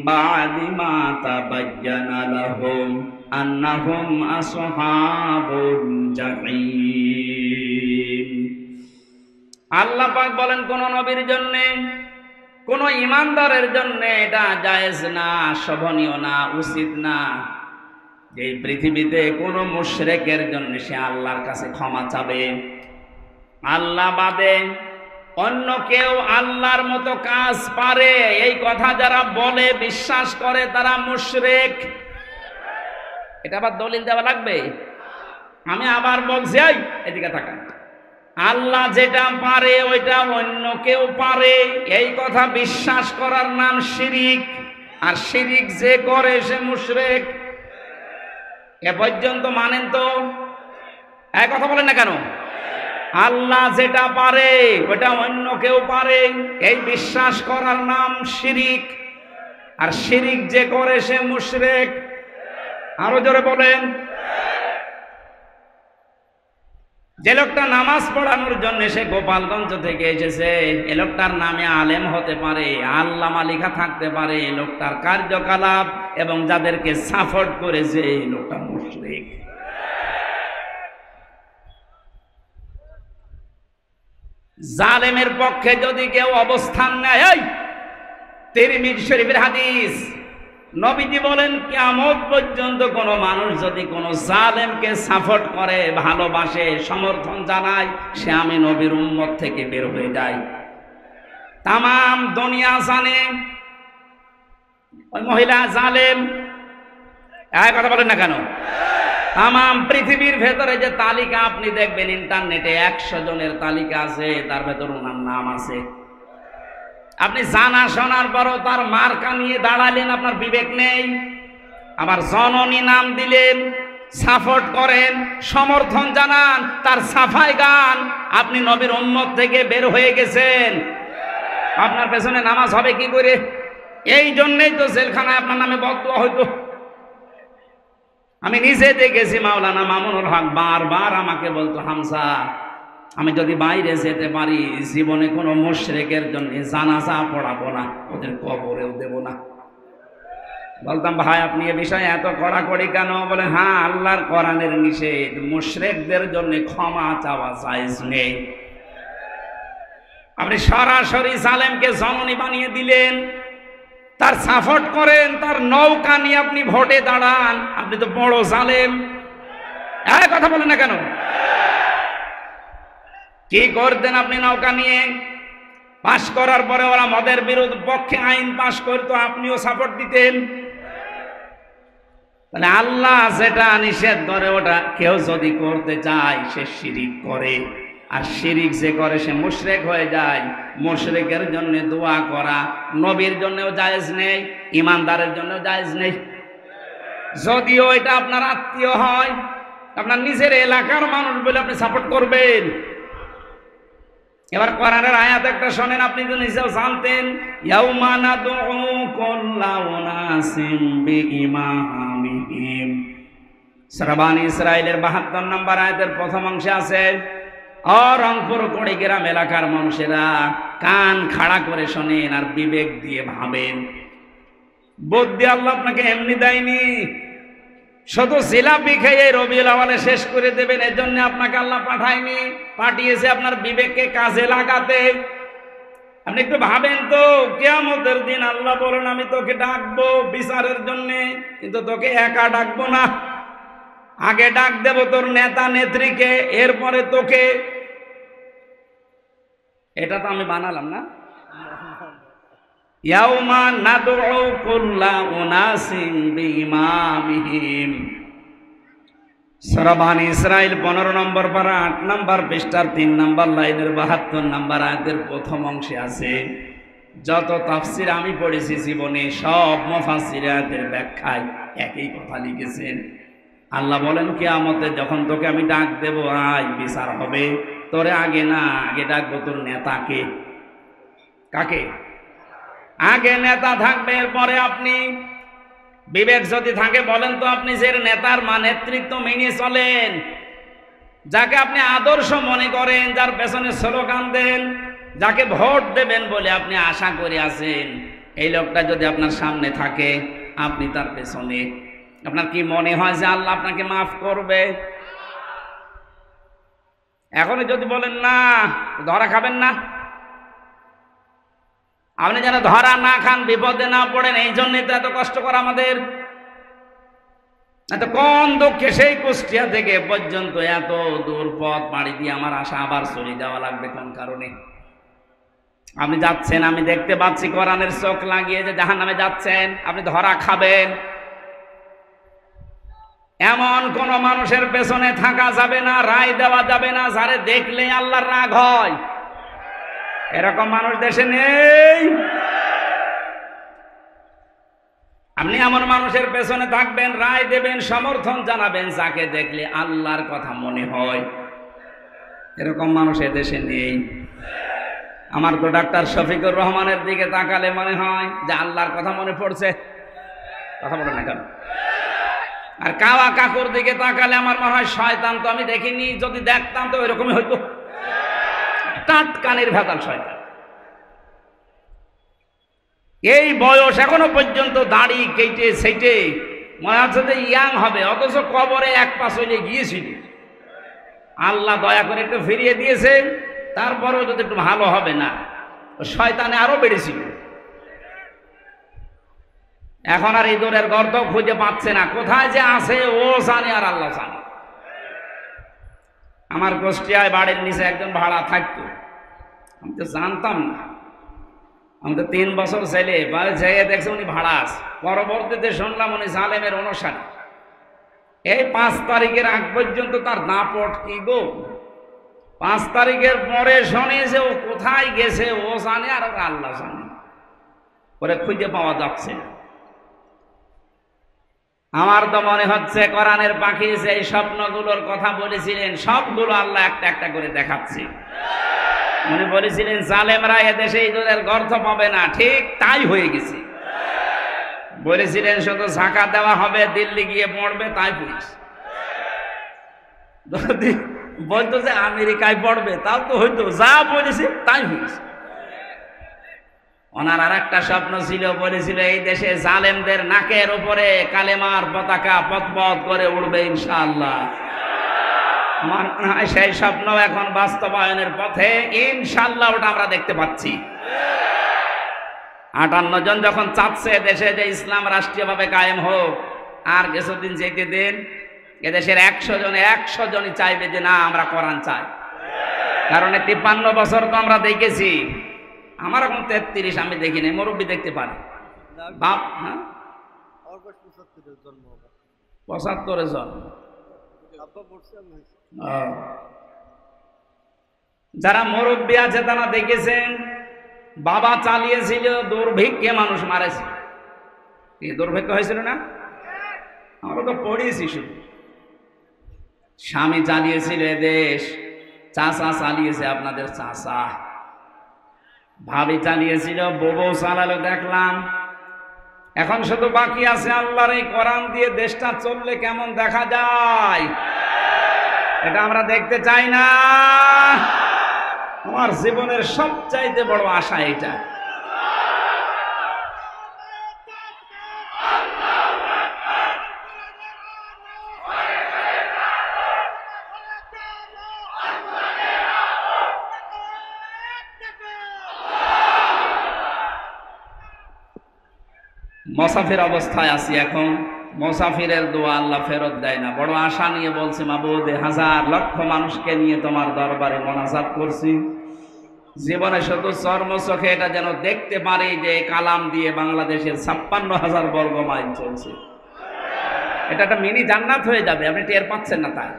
বা'দি মা তাবায়্যানা লাহুম আন্নাহুম আসহাবুল জাহিম। আল্লাহ পাক বলেন, কোন নবীর জন্য, কোন ইমানদারের জন্য এটা জায়েজ না, শোভনীয় না, উচিত না যে পৃথিবীতে কোন মুশরিকের জন্য সে আল্লাহর কাছে ক্ষমা চাবে। আল্লাহ বাদে অন্য কেউ আল্লাহর মতো কাজ পারে, এই কথা যারা বলে বিশ্বাস করে তারা মুশরিক। এটা আবার দলিল দেওয়া লাগবে? আমি আবার বলছি, এদিকে তাকান, আল্লাহ যেটা পারে ওইটা অন্য কেউ পারে, এই কথা বিশ্বাস করার নাম শিরিক, আর শিরিক যে করে সে মুশরিক। এ পর্যন্ত মানেন তো? এই কথা বলেন না কেন? আল্লাহ যেটা পারে ওটা অন্য কেউ পারে, এই বিশ্বাস করার নাম শিরিক, আর শিরিক যে করে সে মুশরিক। আরো জোরে বলেন। যে লোকটা নামাজ পড়ানোর জন্য সে গোপালগঞ্জ থেকে এসেছে, এ লোকটার নামে আলেম হতে পারে, আল্লামা লেখা থাকতে পারে, লোকটার কার্যকলাপ এবং যাদেরকে সাপোর্ট করেছে এই লোকটা মুশরিক। জালেমের পক্ষে যদি কেউ অবস্থান নেয়, তিরমিজি শরীফের হাদিস, নবীজি বলেন কিয়ামত পর্যন্ত কোন মানুষ যদি কোন জালেমকে সাপোর্ট করে, ভালোবাসে, সমর্থন জানায়, সে আমি নবীর উম্মত থেকে বের হয়ে যায়। তামাম দুনিয়া জানে ওই মহিলা জালেম, এক কথা বলেন না কেন? তামাম পৃথিবীর ভেতরে যে তালিকা আপনি দেখবেন ইন্টারনেটে 100 জনের তালিকা আছে, তার ভেতর ওনার নাম আছে। আপনি জানা শোনার পরও তার মার্কা নিয়ে দাঁড়ালেন, আপনার বিবেক নেই। আবার জননী নাম দিলেন, সাপোর্ট করেন, সমর্থন জানান, তার সাফাই গান, আপনি নবীর উম্মত থেকে বের হয়ে গেছেন। আপনার পেছনে নামাজ হবে কি করে? এই জন্যই তো জেলখানায় আপনার নামে বদদুয়া হইতো। আমি নিজে দেখেছি, মাওলানা মামুনুল হক বারবার আমাকে বলতো, হামজা আমি যদি বাইরে যেতে পারি জীবনে কোনো মুশরিকের জন্য জানাজা পড়াবো না, ওদের কবরেও দেব না। বলতাম ভাই আপনি এ বিষয়ে এত কড়াকড়ি কেন? বলে হ্যাঁ, আল্লাহর কোরআনের নিষেধ, মুশরিকদের জন্য ক্ষমা চাওয়া জায়েজ নেই। আপনি সরাসরি জালেমকে জননী বানিয়ে দিলেন, তার সাপোর্ট করেন, তার নৌকা নিয়ে আপনি ভোটে দাঁড়ান, আপনি তো বড় জালেম। এই কথা বলেন না কেন? কি করতেন আপনি নৌকা নিয়ে? পাশ করার পরে ওরা মদের বিরুদ্ধে পক্ষে আইন পাশ করতো, আপনিও সাপোর্ট দিতেন। তাহলে আল্লাহ যেটা নিষেধ করে ওটা কেউ যদি করতে চায় সে শিরিক করে, আর শিরিক যে করে সে মুশরিক হয়ে যায়। মুশরিকের জন্য দোয়া করা নবীর জন্যও জায়েজ নেই, ইমানদারের জন্যও জায়েজ নেই। যদিও এটা আপনার আত্মীয় হয়, আপনার নিজের এলাকার মানুষ বলে আপনি সাপোর্ট করবেন। এবার কোরআনের আয়াত একটা শোনেন, আপনি তো নিজেও জানতেন, ইয়াউমা নাদউ কুল্লা উনাসিম বিইমামিহিম। সূরা বানী ইসরাঈলের ৭২ নম্বর আয়াতের প্রথম অংশে আছে, রংপুর কুড়িগ্রাম এলাকার মানুষেরা কান খাড়া করে শোনেন আর বিবেক দিয়ে ভাবেন। বুদ্ধি আল্লাহ আপনাকে এমনি দেয়নি, শুধু জিলাপি খেয়ে রবিউল আউয়ালে শেষ করে দেবেন এজন্য আপনাকে আল্লাহ পাঠায়নি, পাঠিয়েছে আপনার বিবেককে কাজে লাগাতে। আপনি একটু ভাবেন তো, কিয়ামতের দিন আল্লাহ বলেন আমি তোকে ডাকবো বিচারের জন্য, কিন্তু তোকে একা ডাকবো না, আগে ডাক দেব তোর নেতা নেত্রীকে, এরপরে তোকে। এটা তো আমি বানালাম না। ইয়াউমা নাদউ কুল্লা উনাসিম বিইমামিহিম। সূরা বানী ইসরাঈল 15 নম্বর পারা 8 নম্বর পৃষ্ঠার 3 নম্বর লাইনের 72 নম্বর আয়াতের প্রথম অংশে আছে। যত তাফসীর আমি পড়েছি জীবনে, সব মুফাসসির আয়াতের ব্যাখ্যায় একই কথা লিখেছেন। আল্লাহ বলেন কিয়ামতে যখন তোকে আমি ডাক দেব, আয় বিচার হবে, তোরে আগে না, আগে ডাকবো তোর নেতাকে। কাকে? আগে নেতা থাকবে, এরপরে আপনি। বিবেক যদি থাকে বলেন তো, আপনি যে নেতার নেতৃত্ব মেনে চলেন, যাকে আপনি আদর্শ মনে করেন, যার পেছনে স্লোগান দেন, যাকে ভোট দেবেন বলে আপনি আশা করে আছেন, এই লোকটা যদি আপনার সামনে থাকে, আপনি তার পেছনে, আপনার কি মনে হয় যে আল্লাহ আপনাকে মাফ করবে? এখন যদি বলেন না, ধরা খাবেন না। আপনি যেন ধরা না খান, বিপদে না পড়েন, এই জন্যই তো এত কষ্ট করা আমাদের। এত কোন দুঃখে সেই কুষ্টিয়া থেকে পর্যন্ত এত দূর পথ পাড়ি দিয়ে আমার আশা আবার চলে যাওয়া লাগবে কোন কারণে? আপনি যাচ্ছেন, আমি দেখতে পাচ্ছি কোরআনের চোখ লাগিয়ে যে জাহান্নামে যাচ্ছেন, আপনি ধরা খাবেন। এমন কোন মানুষের পেছনে থাকা যাবে না, রায় দেওয়া যাবে না যারে দেখলে আল্লাহর রাগ হয়। এরকম মানুষ দেশে নেই। আপনি এমন মানুষের পেছনে থাকবেন, রায় দেবেন, সমর্থন জানাবেন, যাকে দেখলে আল্লাহর কথা মনে হয়। এরকম মানুষ এদেশে নেই। আমার তো ডাক্তার শফিকুর রহমানের দিকে তাকালে মনে হয় যে আল্লাহর কথা মনে পড়ছে। কথা বলে না কেন? আর কাওয়া কাকুর দিকে তাকালে আমার মনে হয় শয়তান তো আমি দেখিনি, যদি দেখতাম তো এরকমই হইতো। টাটকানের ভেতাল শয়তান। এই বয়স এখনো পর্যন্ত দাড়ি কেটে সেটে মনে হচ্ছে যে ইয়াং হবে, অথচ কবরে এক পা চলে গিয়েছিল। আল্লাহ দয়া করে একটু ফিরিয়ে দিয়েছে, তারপরেও যদি একটু ভালো হবে না, শয়তানে আরো বেড়েছিল। এখন আর ইঁদুরের গর্ত খুঁজে পাচ্ছে না, কোথায় যে আছে ও জানে আর আল্লাহ জানে। আমার কুষ্টিয়ায় বাড়ির নিচে একজন ভাড়া থাকতো, আমি তো জানতাম না। আমি তো 3 বছর ছেলে বাড়ি যেয়ে দেখছি উনি ভাড়া আছে। পরবর্তীতে শুনলাম উনি জালেমের অনুসারী। এই 5 তারিখের আগ পর্যন্ত তার দাপট কি গো। 5 তারিখের পরে শুনে যে ও কোথায় গেছে ও জানে আর আল্লাহ জানে, পরে খুঁজে পাওয়া যাচ্ছে না। আমার তো মনে হচ্ছে কোরআনের পাখি যে এই স্বপ্নগুলোর কথা বলেছিলেন সবগুলো আল্লাহ একটা একটা করে দেখাচ্ছে। উনি বলেছিলেন জালেমরা এদেশে ইঁদুরের গর্ত পাবে না, ঠিক তাই হয়ে গেছে। বলেছিলেন শুধু ঝাঁকা দেওয়া হবে, দিল্লি গিয়ে পড়বে, তাই পুলিশ। যদি বলতো যে আমেরিকায় পড়বে তাও তো হইতো, যা বলেছে তাই হয়েছে। ওনার আর একটা স্বপ্ন ছিল, বলেছিল এই দেশে জালেমদের নাকের উপরে কালেমার পতাকা পথ করে উড়বে ইনশাআল্লাহ। আমার মনে হয় সেই স্বপ্ন এখন বাস্তবায়নের পথে ইনশাআল্লাহ, ওটা আমরা দেখতে পাচ্ছি। 58 জন যখন চাচ্ছে দেশে যে ইসলাম রাষ্ট্রীয়ভাবে কায়েম হোক, আর কিছুদিন যেতে দিন, এদেশের 100 জনই চাইবে যে না আমরা কোরআন চাই। কারণ 53 বছর তো আমরা দেখেছি, আমার এখন 33, আমি দেখিনি, মুরব্বী দেখতে পারে বাপ। হ্যাঁ 75 জন যারা মুরব্বী আছে তারা দেখেছেন বাবা চালিয়েছিল, দুর্ভিক্ষে মানুষ মারেছে। দুর্ভিক্ষ হয়েছিল না? আমরা তো পড়িয়েছি শুধু। স্বামী চালিয়েছিল দেশ, চাচা চালিয়েছে আপনাদের চাচা, ভাবি চালিয়েছিল, বউ চালালো দেখলাম। এখন শুধু বাকি আছে আল্লাহর এই কোরআন দিয়ে দেশটা চললে কেমন দেখা যায়, এটা আমরা দেখতে চাই না। আমার জীবনের সবচাইতে বড় আশা এটা। মুসাফির অবস্থায় আছি এখন, মুসাফিরের দোয়া আল্লাহ ফেরত দেয় না। বড় আশা নিয়ে বলছি, মাবুদ 1000 লক্ষ মানুষকে নিয়ে তোমার দরবারে মোনাজাত করছি, জীবনে শুধু চর্মচোখে এটা যেন দেখতে পারি যে কালাম দিয়ে বাংলাদেশের 56,000 বর্গ মাইল চলছে। এটা একটা মিনি জান্নাত হয়ে যাবে, আপনি টের পাচ্ছেন না তাই।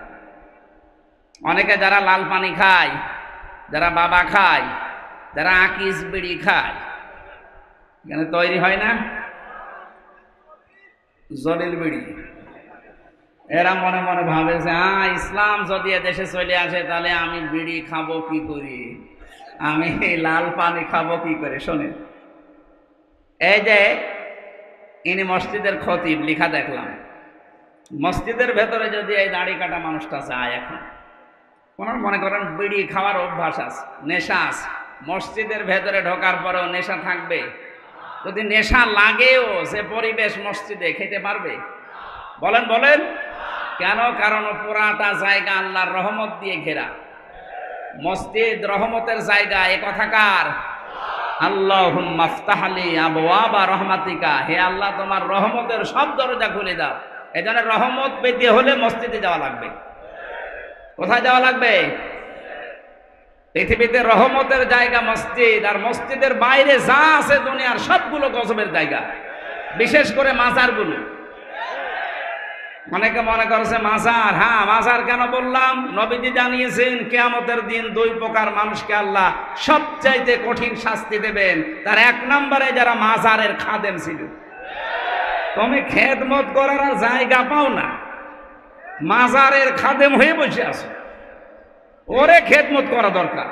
অনেকে যারা লাল পানি খায়, যারা বাবা খায়, যারা আকিস বিড়ি খায়, এখানে তৈরি হয় না জলিল বিড়ি, এরা মনে মনে ভাবে যে ইসলাম যদি দেশে চলে আসে তাহলে আমি বিড়ি খাবো কি করি, আমি লাল পানি খাবো কি করে। শোনেন, এই যে ইনি মসজিদের খতিব, লিখা দেখলাম, মসজিদের ভেতরে যদি এই দাড়ি কাটা মানুষটা যায়, এখন ওনার মনে করেন বিড়ি খাওয়ার অভ্যাস আছে, নেশা আছে, মসজিদের ভেতরে ঢোকার পরেও নেশা থাকবে। যদি নেশা লাগেও সে পরিবেশ মসজিদে খেতে পারবে? বলেন বলেন কেন? কারণ পুরাটা জায়গা আল্লাহর রহমত দিয়ে ঘেরা। মসজিদ রহমতের জায়গা, এ কথাকার আল্লাহুম্মা আফতাহলি আবওয়াবা রহমাতিকা, হে আল্লাহ তোমার রহমতের সব দরজা খুলে দাও। এজন্য রহমত পেতে হলে মসজিদে যাওয়া লাগবে। কোথায় যাওয়া লাগবে? পৃথিবীতে রহমতের জায়গা মসজিদ, আর মসজিদের বাইরে যা আছে দুনিয়ার সবগুলো গজবের জায়গা, বিশেষ করে মাজারগুলো। অনেকে মনে করছে মাজার, হ্যাঁ মাজার কেন বললাম, নবীজি জানিয়েছেন কিয়ামতের দিন 2 প্রকার মানুষকে আল্লাহ সবচাইতে কঠিন শাস্তি দেবেন। তার 1 নম্বরে যারা মাজারের খাদেম ছিল। তুমি খেদমত করার আর জায়গা পাও না, মাজারের খাদেম হয়ে বসে আছো, ওরে খেদমত করা দরকার।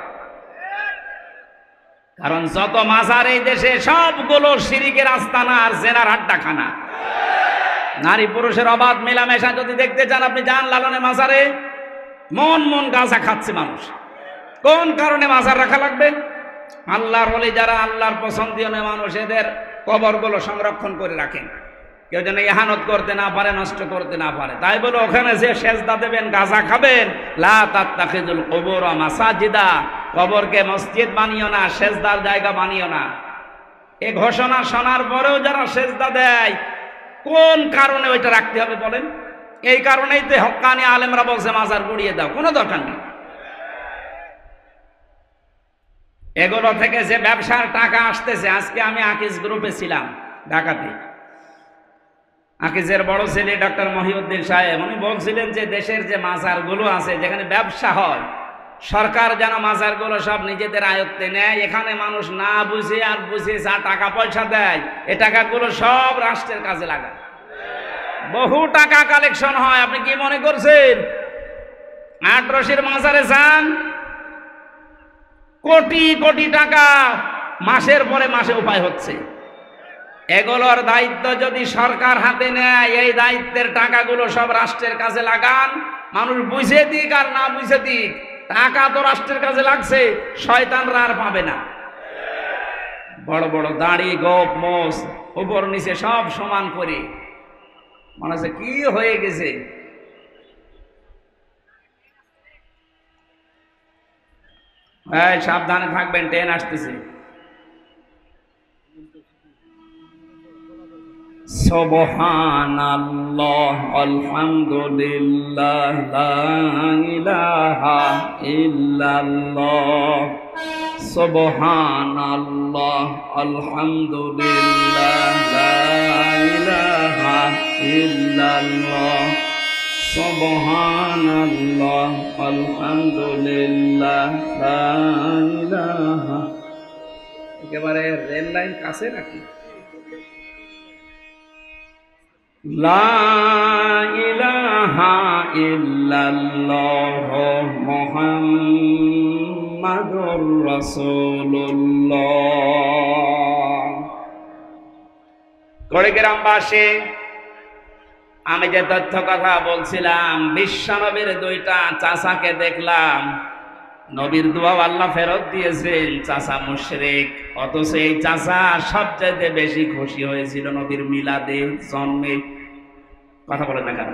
কারণ যত মাজার এই দেশে সবগুলো শিরিকের আস্তানা আর জেনার আড্ডাখানা। নারী পুরুষের অবাধ মেলামেশা যদি দেখতে চান, আপনি যান লালনে মাজারে, মন মন গাঁজা খাচ্ছে মানুষ। কোন কারণে মাজার রাখা লাগবে? আল্লাহর ওলি যারা আল্লাহর পছন্দীয় মানুষ, এদের কবরগুলো সংরক্ষণ করে রাখেন, কেউ যেন ইহানত করতে না পারে, নষ্ট করতে না পারে। তাই বলে ওখানে যে সেজদা দেবেন, গাঁজা খাবেন, লা তাত্তাখিযুল কুবুরা মাসাজিদা, কবরকে মসজিদ বানিও না, সেজদার জায়গা বানিও না। এ ঘোষণা শোনার পরেও যারা সেজদা দেয়, কোন কারণে ওইটা রাখতে হবে বলেন? এই কারণেই তো হক্কানি আলেমরা বলছে মাজার গুড়িয়ে দাও, কোনো দরকার নেই। এগুলো থেকে যে ব্যবসার টাকা আসতেছে, আজকে আমি আকিজ গ্রুপে ছিলাম ঢাকাতে, আকিজের বড় ছেলে ডক্টর মহিউদ্দিন সাহেব, উনি বলছিলেন যে দেশের যে মাজারগুলো আছে যেখানে ব্যবসা হয়, সরকার যেন মাজারগুলো সব নিজেদের আয়ত্তে নেয়, এখানে মানুষ না বুঝে আর বুঝে যা টাকা পয়সা দেয় এ টাকাগুলো সব রাষ্ট্রের কাজে লাগায়। বহু টাকা কালেকশন হয়। আপনি কি মনে করছেন আটরশির মাজারে যান, কোটি কোটি টাকা মাসের পরে মাসে উপায় হচ্ছে। এগুলোর দায়িত্ব যদি সরকার হাতে নেয়, এই দায়িত্বের টাকাগুলো সব রাষ্ট্রের কাজে লাগান, মানুষ বুঝে দিক আর না বুঝে দিক, টাকা তো রাষ্ট্রের কাজে লাগছে, শয়তানরা আর পাবে না। বড় বড় দাড়ি, গোপ, মোষ, উপর নিচে সব সমান করে, মনে হচ্ছে কি হয়ে গেছে। সাবধানে থাকবেন, ট্রেন আসতেছে। সুবহানাল্লাহ, আলহামদুলিল্লাহ, লা ইলাহা ইল্লাল্লাহ। সুবহানাল্লাহ, আলহামদুলিল্লাহ, লা ইলাহা ইল্লাল্লাহ। সুবহানাল্লাহ, আলহামদুলিল্লাহ, লা ইলাহা। একেবারে রেল লাইন কাছে নাকি? লা ইলাহা ইল্লাল্লাহ মুহাম্মাদুর রাসূলুল্লাহ। কুড়িগ্রামবাসী, আমি যে তথ্য কথা বলছিলাম, বিশ্বনবীর দুইটা চাচাকে দেখলাম, নবীর দোয়া আল্লাহ ফেরত দিয়েছেন, চাচা মুশরিক, অথচ এই চাচা সবচেয়ে বেশি খুশি হয়েছিল নবীর মিলাদে, জন্মে। কথা বলেন না কেন?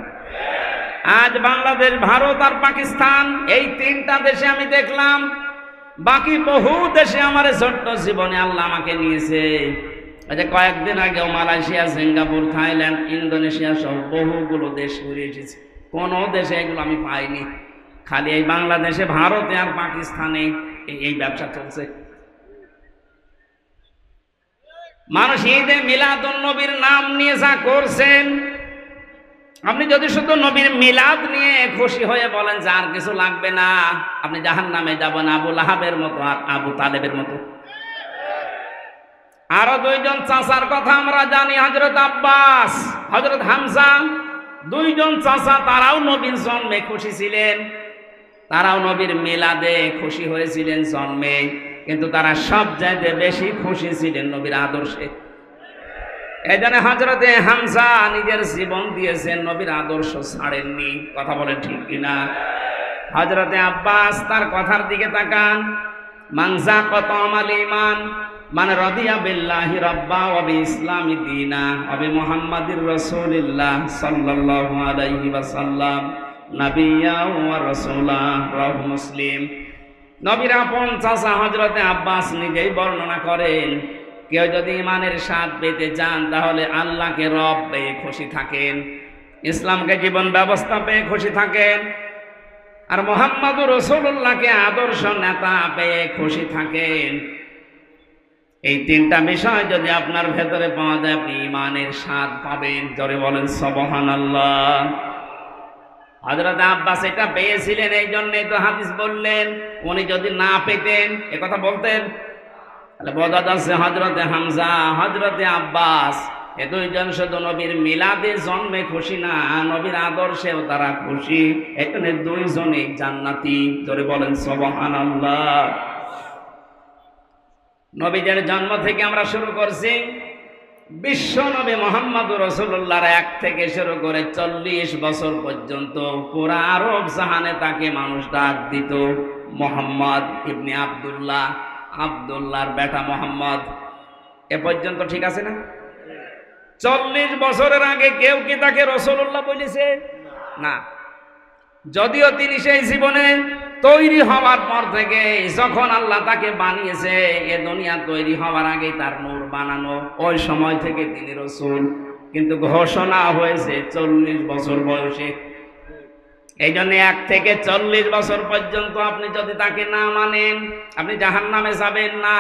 আজ বাংলাদেশ, ভারত আর পাকিস্তান, এই তিনটা দেশে আমি দেখলাম, বাকি বহু দেশে আমার ছোট্ট জীবনে আল্লাহ আমাকে নিয়েছে। কয়েকদিন আগেও মালয়েশিয়া, সিঙ্গাপুর, থাইল্যান্ড, ইন্দোনেশিয়া সহ বহুগুলো দেশ ঘুরে এসেছে। কোন দেশে এগুলো আমি পাইনি, খালি এই বাংলাদেশে, ভারতে আর পাকিস্তানে এই ব্যবসা চলছে। মানুষ ঈদে মিলাদুন নবীর নাম নিয়ে যা করছেন, আপনি যদি শুধু নবীর মিলাদ নিয়ে খুশি হয়ে বলেন যে আর কিছু লাগবে না, আপনি জাহান্নামে যাবেন আবু লাহাবের মতো আর আবু তালেবের মতো। আরো দুইজন চাচার কথা আমরা জানি, হযরত আব্বাস, হযরত হামজা, দুইজন চাচা, তারাও নবীর জন্মে খুশি ছিলেন, তারাও নবীর মিলাদে খুশি হয়েছিলেন জন্মে, কিন্তু তারা সব চাইতে বেশি খুশি ছিলেন নবীর আদর্শে। এই জন্য হযরতে হামজা নিজের জীবন দিয়েছেন, নবীর আদর্শ ছাড়েননি। কথা বলেন ঠিক কিনা? হযরতে আব্বাস, তার কথার দিকে তাকান, মানজা কতমাল ঈমান মানে রাদিয়া বিল্লাহি রাব্বা ওয়া বিইসলামি দীনা ওয়া বিমুহাম্মাদির রাসূলিল্লাহ সাল্লাল্লাহু আলাইহি ওয়াসাল্লাম নাবিয়্যা ওয়া রাসূলা। রাওয়াহু মুসলিম। নবীর আপন চাচা হযরতে আব্বাস নিজেই বর্ণনা করেন, কেউ যদি ঈমানের স্বাদ পেতে চান তাহলে আল্লাহকে রব পেয়ে খুশি থাকেন, ইসলামকে জীবন ব্যবস্থা পেয়ে খুশি থাকেন, আর মুহাম্মদুর রাসূলুল্লাহকে আদর্শ নেতা পেয়ে খুশি থাকেন। এই তিনটা বিষয় যদি আপনার ভেতরে পাওয়া যায়, আপনি ঈমানের স্বাদ পাবেন। জোরে বলেন সুবহানাল্লাহ। হযরত আব্বাস এটা পেয়েছিলেন, এই জন্যই তো হাদিস বললেন, উনি যদি না পেতেন এ কথা বলতেন, তাহলে বোঝা যাচ্ছে হযরতে হামজা, হযরতে আব্বাস, এ দুইজন শুধু নবীর মিলাদে জন্মে খুশি না, নবীর আদর্শেও তারা খুশি। এখানে দুইজনেই জান্নাতি। জোরে বলেন সুবহানাল্লাহ। নবীদের জন্ম থেকে আমরা শুরু করছি, বিশ্ব নবী মুহাম্মদুর রাসূলুল্লাহর 1 থেকে শুরু করে 40 বছর পর্যন্ত পুরা আরব জাহানে তাকে মানুষ ডাক দিত মুহাম্মদ ইবনে আব্দুল্লাহ, আব্দুল্লাহর বেটা মুহাম্মদ। এ পর্যন্ত ঠিক আছে না? 40 বছরের আগে কেউ কি তাকে রাসূলুল্লাহ বলেছে? না। যদিও তিনি সেই জীবনে তৈরি হওয়ার পর থেকে, যখন আল্লাহ তাকে বানিয়েছে, এ দুনিয়া তৈরি হওয়ার আগেই তার নূর বানানো, ওই সময় থেকে তিনি রাসূল, কিন্তু ঘোষণা হয়েছে 40 বছর বয়সে। এই জন্য 1 থেকে 40 বছর পর্যন্ত আপনি যদি তাকে না মানেন আপনি জাহান্নামে যাবেন না।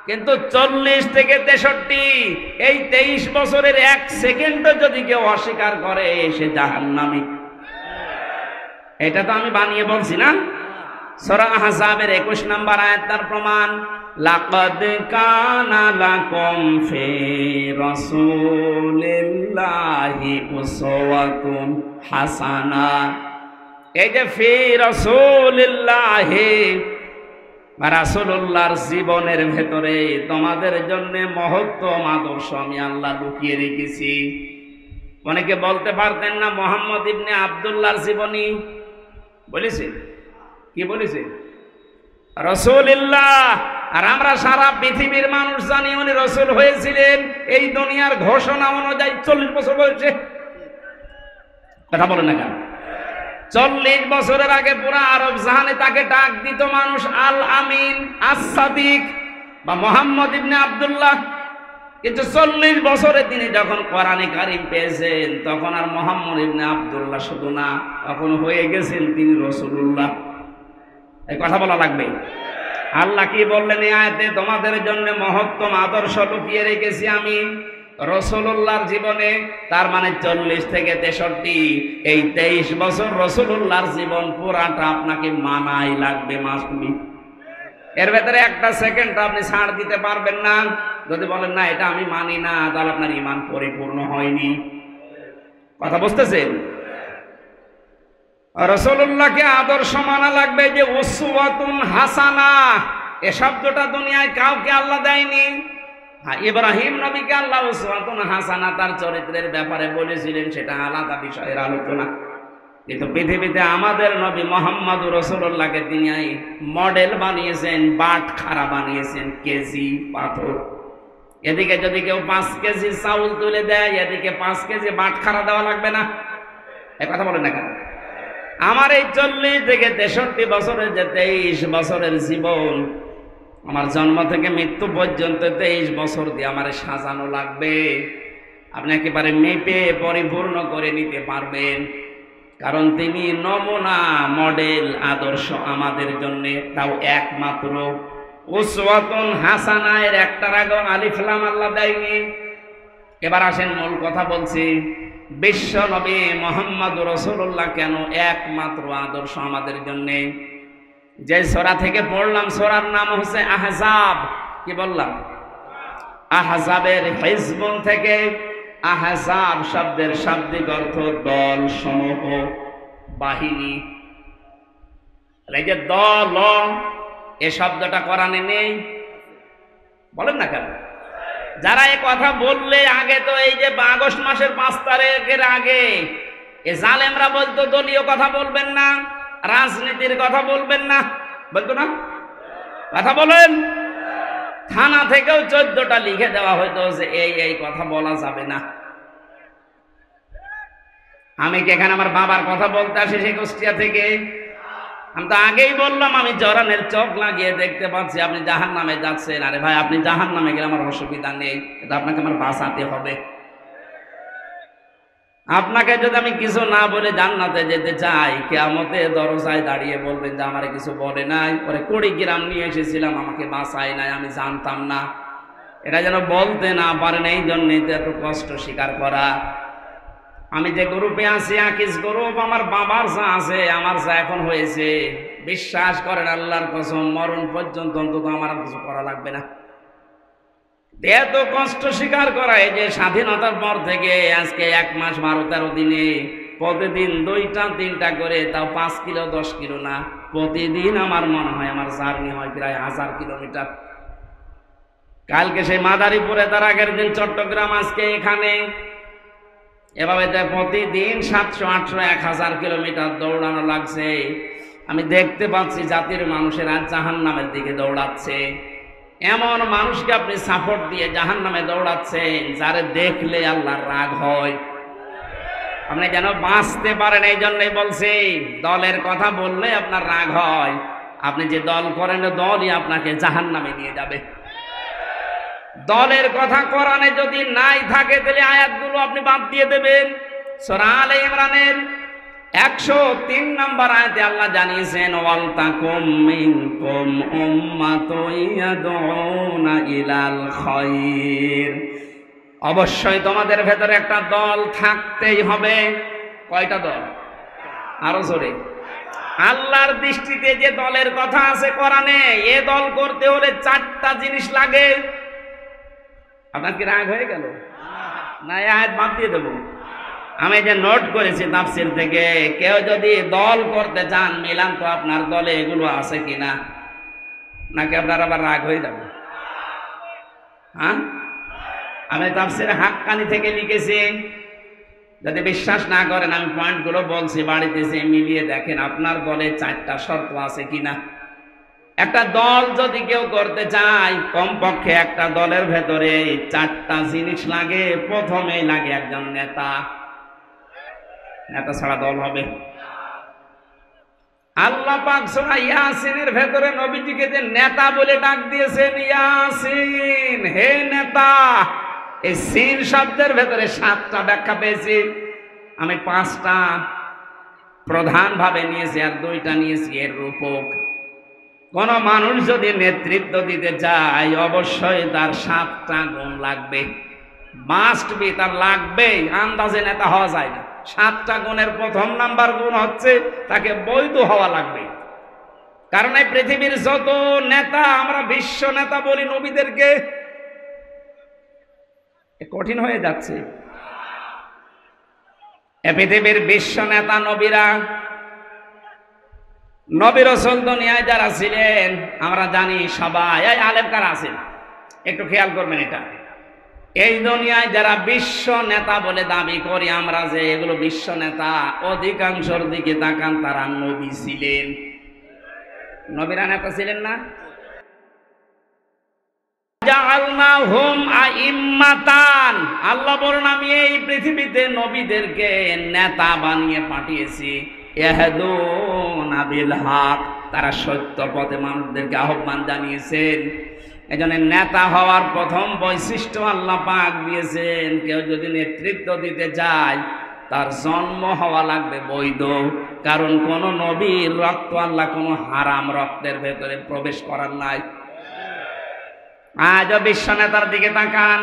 কিন্তু 40 থেকে 63 এই 23 বছরের 1 সেকেন্ডও যদি কেউ অস্বীকার করে সে জাহান্নামী। এটা তো আমি বানিয়ে বলছি না। সূরা আহজাবের 21 নম্বর আয়াত তার প্রমাণ। লাকাদ কানা লাকুম ফি রাসূলিল্লাহি উসওয়াতুন হাসানা। এই যে ফি রাসূলিল্লাহি, রাসূলুল্লাহর জীবনের ভেতরে তোমাদের জন্য মহত্তম আদর্শ আমি আল্লাহ লুকিয়ে রেখেছি। অনেকে বলতে পারতেন না মুহাম্মদ ইবনে আব্দুল্লাহর জীবনী বলেছে, কি বলেছে? রাসূলুল্লাহ। আর আমরা সারা পৃথিবীর মানুষ জানি উনি রাসূল হয়েছিলেন এই দুনিয়ার ঘোষণা অনুযায়ী 40 বছর বয়সে। কথা বলেন না কেন? 40 বছরের আগে পুরা আরব জাহানে তাকে ডাক দিত মানুষ আল আমিন, আস-সাদিক বা মুহাম্মদ ইবনে আব্দুল্লাহ। কিন্তু 40 বছরে তিনি যখন কোরআনে কারীম পেয়েছেন তখন আর মুহাম্মদ ইবনে আব্দুল্লাহ শুধু না, তখন হয়ে গেছেন তিনি রাসূলুল্লাহ। এই কথা বলা লাগবে। আল্লাহ কি বললেন এই আয়াতে? তোমাদের জন্য মহত্তম আদর্শ লুকিয়ে রেখেছি আমি রাসূলুল্লাহর জীবনে। তার মানে 40 থেকে 63 এই 23 বছর রাসূলুল্লাহর জীবন পুরাটা আপনাকে মানাই লাগবে, মাসবি। এর ভেতরে একটা সেকেন্ড আপনি ছাড় দিতে পারবেন না। যদি বলেন না এটা আমি মানি না, তাহলে আপনার ঈমান পরিপূর্ণ হয়নি। কথা বুঝতেছেন? রাসূলুল্লাহকে আদর্শ মানা লাগবে। যে উসওয়াতুন হাসানা, এ শব্দটা দুনিয়ায় কাউকে আল্লাহ দেয়নি। হ্যাঁ, ইব্রাহিম নবীকে আল্লাহ উসওয়াতুন হাসানা তার চরিত্রের ব্যাপারে বলেছিলেন, সেটা আলাদা বিষয়ের আলোচনা। কিন্তু পৃথিবীতে আমাদের নবী মুহাম্মদ রাসূলুল্লাহকে তিনি মডেল বানিয়েছেন, বাটখারা বানিয়েছেন, কেজি পাথর। এদিকে যদি কেউ 5 কেজি চাউল তুলে দেয়, এদিকে 5 কেজি বাটখারা দেওয়া লাগবে না? এ কথা বলেন না কেন? আমার এই 40 থেকে 63 বছরের যে 23 বছরের জীবন, আমার জন্ম থেকে মৃত্যু পর্যন্ত 23 বছর দিয়ে আমার সাজানো লাগবে। আপনি একেবারে মেপে পরিপূর্ণ করে নিতে পারবেন, কারণ তিনি নমুনা, মডেল, আদর্শ আমাদের জন্য। তাও একমাত্র উসওয়াতুন হাসানা এর একটার আগে আলিফ লাম আল্লাহ দেয়নি। এবার আসেন মূল কথা বলছি। বিশ্ব নবী মুহাম্মদ রাসূলুল্লাহ কেন একমাত্র আদর্শ আমাদের জন্য? যে সূরা থেকে পড়লাম, সূরার নাম হচ্ছে আহজাব। কি বললাম? আহজাবের হিজবুন থেকে। আহজাব শব্দের শাব্দিক অর্থ দল, সমূহ, বাহিনী। এই যে দল, এ শব্দটা কোরআনে নেই। বলেন না কেন? যারা এই কথা বললে আগে তো এই যে আগস্ট মাসের 5 তারিখের আগে এ জালেমরা বলতো দলীয় কথা বলবেন না, রাজনীতির কথা বলবেন না, বলতো না? কথা বলেন। থানা থেকেও 14টা লিখে দেওয়া হয়তো যে এই কথা বলা যাবে না। আমি কি এখানে আমার বাবার কথা বলতে আসি সেই কুষ্টিয়া থেকে? আমি তো আগেই বললাম আমি জরানের চোখ লাগিয়ে দেখতে পাচ্ছি আপনি জাহান্নামে যাচ্ছেন। আরে ভাই, আপনি জাহান্নামে গেলে আমার অসুবিধা নেই, কিন্তু আপনাকে আমার বাঁচাতে হবে। আপনাকে যদি আমি কিছু না বলে জান্নাতে যেতে চাই, কিয়ামতে দরজায় দাঁড়িয়ে বলবেন যে আমারে কিছু বলে নাই, পরে কুড়িগ্রাম নিয়ে এসেছিলাম আমাকে বাঁচায় নাই, আমি জানতাম না। এটা যেন বলতে না পারেন, এই জন্যই তো এত কষ্ট স্বীকার করা। আমি যে গ্রুপে আছি, আকিস গ্রুপ, আমার বাবার যা আছে আমার যা এখন হয়েছে, বিশ্বাস করেন আল্লাহর কসম, মরণ পর্যন্ত অন্তত আমার আর কিছু করা লাগবে না। এত কষ্ট স্বীকার করা, এই যে স্বাধীনতার পর থেকে আজকে 1 মাস 12-13 দিনে প্রতিদিন 2টা-3টা করে, তাও 5 কিলো 10 কিলো না, প্রতিদিন আমার মনে হয় আমার জার্নি হয় প্রায় 1000 কিলোমিটার। কালকে সেই মাদারীপুরে, তার আগের দিন চট্টগ্রাম, আজকে এখানে। এভাবে প্রতিদিন 700-800-1000 কিলোমিটার দৌড়ানো লাগছে। আমি দেখতে পাচ্ছি জাতির মানুষেরা জাহান্নামের দিকে দৌড়াচ্ছে। এমন মানুষকে আপনি সাপোর্ট দিয়ে জাহান্নামে দৌড়াচ্ছেন, যারে দেখলে আল্লাহর রাগ হয়। আপনি যেন বাঁচতে পারেন, এই জন্যই বলছি, দলের কথা বললে আপনার রাগ হয়। আপনি যে দল করেন, দলই আপনাকে জাহান্নামে নিয়ে যাবে। দলের কথা কোরআনে যদি নাই থাকে তাহলে আয়াতগুলো আপনি বাদ দিয়ে দেবেন। সূরা আলে ইমরানের 103 নম্বর আয়াতে আল্লাহ জানিয়েছেন, ওয়াল তাকুম মিনকুম উম্মাতুন ইয়াদউনা ইলাল খায়র, অবশ্যই তোমাদের ভেতরে একটা দল থাকতেই হবে। কয়টা দল? আরো জোরে। আল্লাহর দৃষ্টিতে যে দলের কথা আছে কোরআনে, এ দল করতে হলে 4টা জিনিস লাগে। আপনার কি রাগ হয়ে গেল? না, আয়াত বাদ দিয়ে দেবো। আমি যে নোট করেছি তাফসীর থেকে, কেউ যদি দল করতে চান মিলান তো আপনার দলে এগুলো আছে কিনা, নাকি আপনার আবার রাগ হয়ে যাবে? হ্যাঁ, আমি তাফসীর হাক্কানি থেকে লিখেছি। যদি বিশ্বাস না করেন আমি পয়েন্টগুলো বলছি, বাড়িতে এসে মিলিয়ে দেখেন আপনার দলে 4টা শর্ত আছে কিনা। একটা দল যদি কেউ করতে চায়, কমপক্ষে একটা দলের ভেতরে 4টা জিনিস লাগে। প্রথমেই লাগে একজন নেতা। নেতা ছাড়া দল হবে? আল্লাহ পাক সূরা ইয়াসিনের ভেতরে নবীজিকে যে নেতা বলে ডাক দিয়েছেন, ইয়াসিন হে নেতা, এই সিন শব্দের ভেতরে 7টা ব্যাখ্যা পেয়েছি। আমি 5টা প্রধান ভাবে নিয়েছি আর 2টা নিয়েছি এর রূপক। কোন মানুষ যদি নেতৃত্ব দিতে চায় অবশ্যই তার 7টা গুণ লাগবে, মাস্ট বি, তার লাগবে। আন্দাজে নেতা হওয়া যায় না। 7টা গুণের প্রথম নাম্বার গুণ হচ্ছে তাকে বৈধ হওয়া লাগবে। কারণ এই পৃথিবীর যত নেতা, আমরা বিশ্ব নেতা বলি নবীদেরকে, কঠিন হয়ে যাচ্ছে। এ পৃথিবীর বিশ্ব নেতা নবীরা, নবী রাসূল দুনিয়ায় যারা ছিলেন আমরা জানি সবাই। এই আলেম কারা আছেন একটু খেয়াল করবেন। এটা এই দুনিয়ায় যারা বিশ্ব নেতা বলে দাবি করি আমরা, যে এগুলো বিশ্ব নেতা, অধিকাংশের দিকে তাকান তারা নবী ছিলেন। নবীরা নেতা ছিলেন না? জাআলনাহুম আইম্মাতান, আল্লাহ বলেন আমি এই পৃথিবীতে নবীদেরকে নেতা বানিয়ে পাঠিয়েছি। ইয়াহদুনা বিল হক, তারা সত্য পথে মানুষদেরকে আহ্বান জানিয়েছেন। এজন্য নেতা হওয়ার প্রথম বৈশিষ্ট্য আল্লাহ পাক দিয়েছেন, কেউ যদি নেতৃত্ব দিতে চায় তার জন্ম হওয়া লাগবে বৈধ। কারণ কোন নবীর রক্ত আল্লাহ কোনো হারাম রক্তের ভেতরে প্রবেশ করার নাই। আজও বিশ্ব নেতার দিকে তাকান,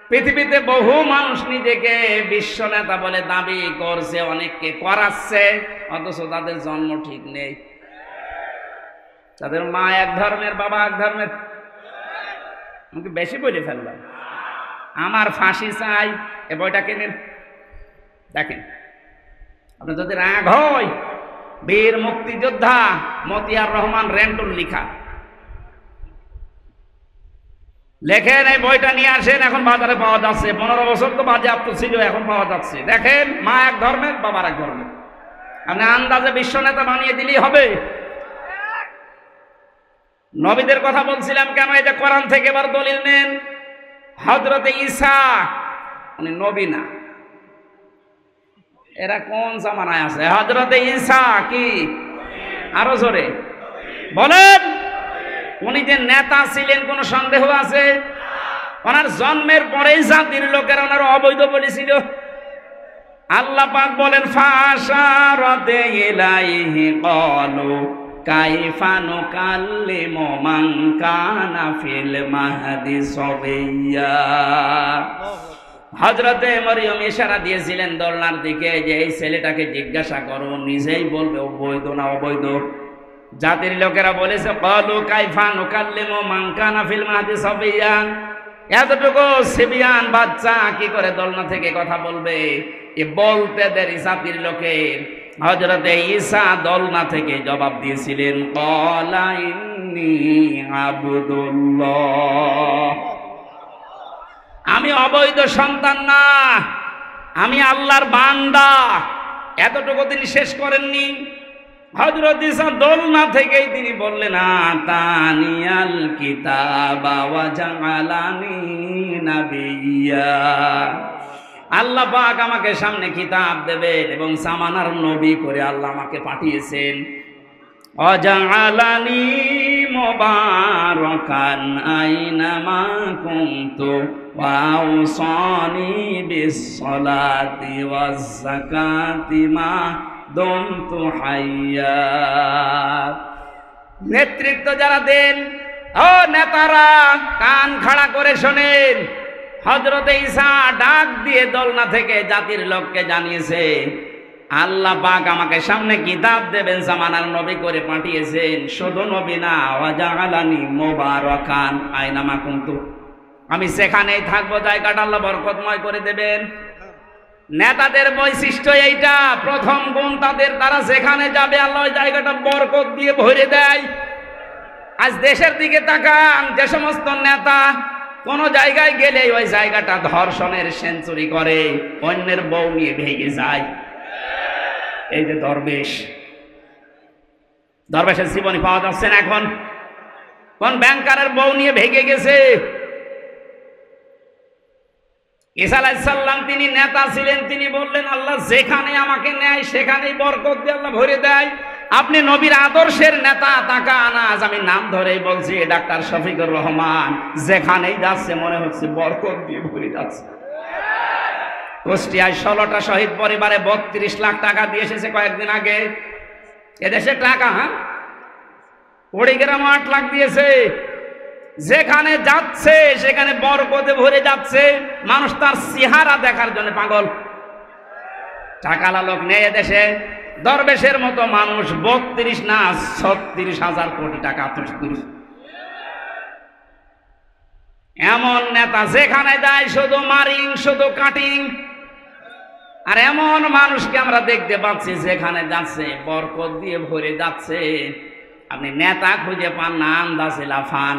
পৃথিবীতে বহু মানুষ নিজেকে বিশ্ব নেতা বলে দাবি করছে, অনেককে করাচ্ছে, অথচ তাদের জন্ম ঠিক নেই। তাদের মা এক ধর্মের, বাবা এক ধর্মের। আমাকে বেশি বলে ফেললাম। আমার ফাঁসি চাই, এ বইটা কিনেন, দেখেন। আপনার যদি রাগ হয়, বীর মুক্তিযোদ্ধা মতিয়ার রহমান রেন্টুর লিখা, লেখেন এই বইটা নিয়ে আসেন। এখন বাজারে পাওয়া যাচ্ছে, 15 বছর তো বাজেয়াপ্ত ছিল, এখন পাওয়া যাচ্ছে। দেখেন, মা এক ধর্মের, বাবার এক ধর্মের। আপনি আন্দাজে বিশ্ব নেতা বানিয়ে দিলেই হবে। নবীদের কথা বলছিলাম কেন, এই যে কোরআন থেকে এবার দলিল নেন। হযরতে ঈসা উনি নবী না, এরা কোন জামানায় আছে? হযরতে ঈসা কি? আরো জোরে বলেন। উনি যে নেতা ছিলেন কোনো সন্দেহ আছে? ওনার জন্মের পরেই জাতির লোকেরা ওনার অবৈধ বলেছিল। আল্লাহ পাক বলেন, ফাশারাতে ইলাইহি ক্বালু কাইফা নুকাল্লিমু মান কানা ফিল মাহদি সাবিয়্যা। হযরতে মরিয়ম ইশারা দিয়েছিলেন দোলনার দিকে যে এই ছেলেটাকে জিজ্ঞাসা করো, নিজেই বলবে অবৈধ না অবৈধ। জাতির লোকেরা বলেছে, ক্বালু কাইফা নুকাল্লিমু মান কানা ফিল মাহদি সাবিয়্যা, এতটুকু সিবিয়ান বাচ্চা কি করে দোলনা থেকে কথা বলবে? এ বলতে দেরি জাতির লোকের। হযরতে ঈসা দোলনা থেকে জবাব দিয়েছিলেন, ক্বালা ইন্নী আবদুল্লাহ, আমি অবৈধ সন্তান না, আমি আল্লাহর বান্দা। এতটুকু তিনি শেষ করেননি। হযরত ঈসা দোলনা থেকেই তিনি বললেন, আতানিয়াল কিতাবা ওয়া জাআলানি নাবিয়্যা, আল্লাহ পাক আমাকে সামনে কিতাব দেবেন এবং জামানার নবী করে আল্লাহ আমাকে পাঠিয়েছেন। ওয়া জাআলানি মুবারাকান আইনামা কুনতু ওয়া আওসানি বিস-সালাতি ওয়াজ-যাকাতি মা দুমতু হাইয়া। নেতৃত্ব যারা দেন, ও নেতারা কান খাড়া করে শোনেন। হযরত ঈসা ডাক দিয়ে দোলনা থেকে জাতির লোককে জানিয়েছে, আল্লাহ পাক আমাকে সামনে কিতাব দেবেন, জামানার নবী করে পাঠিয়েছেন। শুধু নবী না, ওয়া জাআলানি মুবারাকান আইনামা কুনতু, আমি সেখানেই থাকবো, জায়গাটা আল্লাহ বরকতময় করে দেবেন। নেতাদের বৈশিষ্ট্য এইটা, প্রথম গুণ তাদের, তারা যেখানে যাবে আল্লাহ ওই জায়গাটা বরকত দিয়ে ভরে দেয়। আজ দেশের দিকে তাকান, যে সমস্ত নেতা কোন জায়গায় গেলে ওই জায়গাটা ধর্ষণের সেঞ্চুরি করে, অন্যের বউ নিয়ে ভেগে যায়। এই যে দরবেশের জীবনী পাওয়া যাচ্ছে না এখন। কোন ব্যাংকারের বউ নিয়ে ভেগে গেছে। ঈসা আলাইহিস সালাম তিনি নেতা ছিলেন, তিনি বললেন আল্লাহ যেখানে আমাকে নেয় সেখানেই বরকত দিয়ে আল্লাহ ভরে দেয়। আপনি নবীর আদর্শের নেতা, তাকান আজ আমি নাম ধরেই বলছি, ডাক্তার শফিকুর রহমান যেখানেই যাচ্ছে মনে হচ্ছে বরকত দিয়ে ভরে যাচ্ছে। কুষ্টিয়ায় 16টা শহীদ পরিবারে 32 লাখ টাকা দিয়ে এসেছে কয়েকদিন আগে। এদেশে টাকা কুড়িগ্রাম 8 লাখ দিয়েছে। যেখানে যাচ্ছে সেখানে বরকতে ভরে যাচ্ছে। মানুষ তার চেহারা দেখার জন্য পাগল। টাকালা লোক নেই এদেশে। দরবেশের মতো মানুষ 32 না 36,000 কোটি টাকা আত্মসাৎ করেছে। এমন নেতা যেখানে যায় শুধু মারিং, শুধু কাটিং। আর এমন মানুষকে আমরা দেখতে পাচ্ছি যেখানে যাচ্ছে বরকত দিয়ে ভরে যাচ্ছে। আপনি নেতা খুঁজে পান না, আন্দাজে লাফান।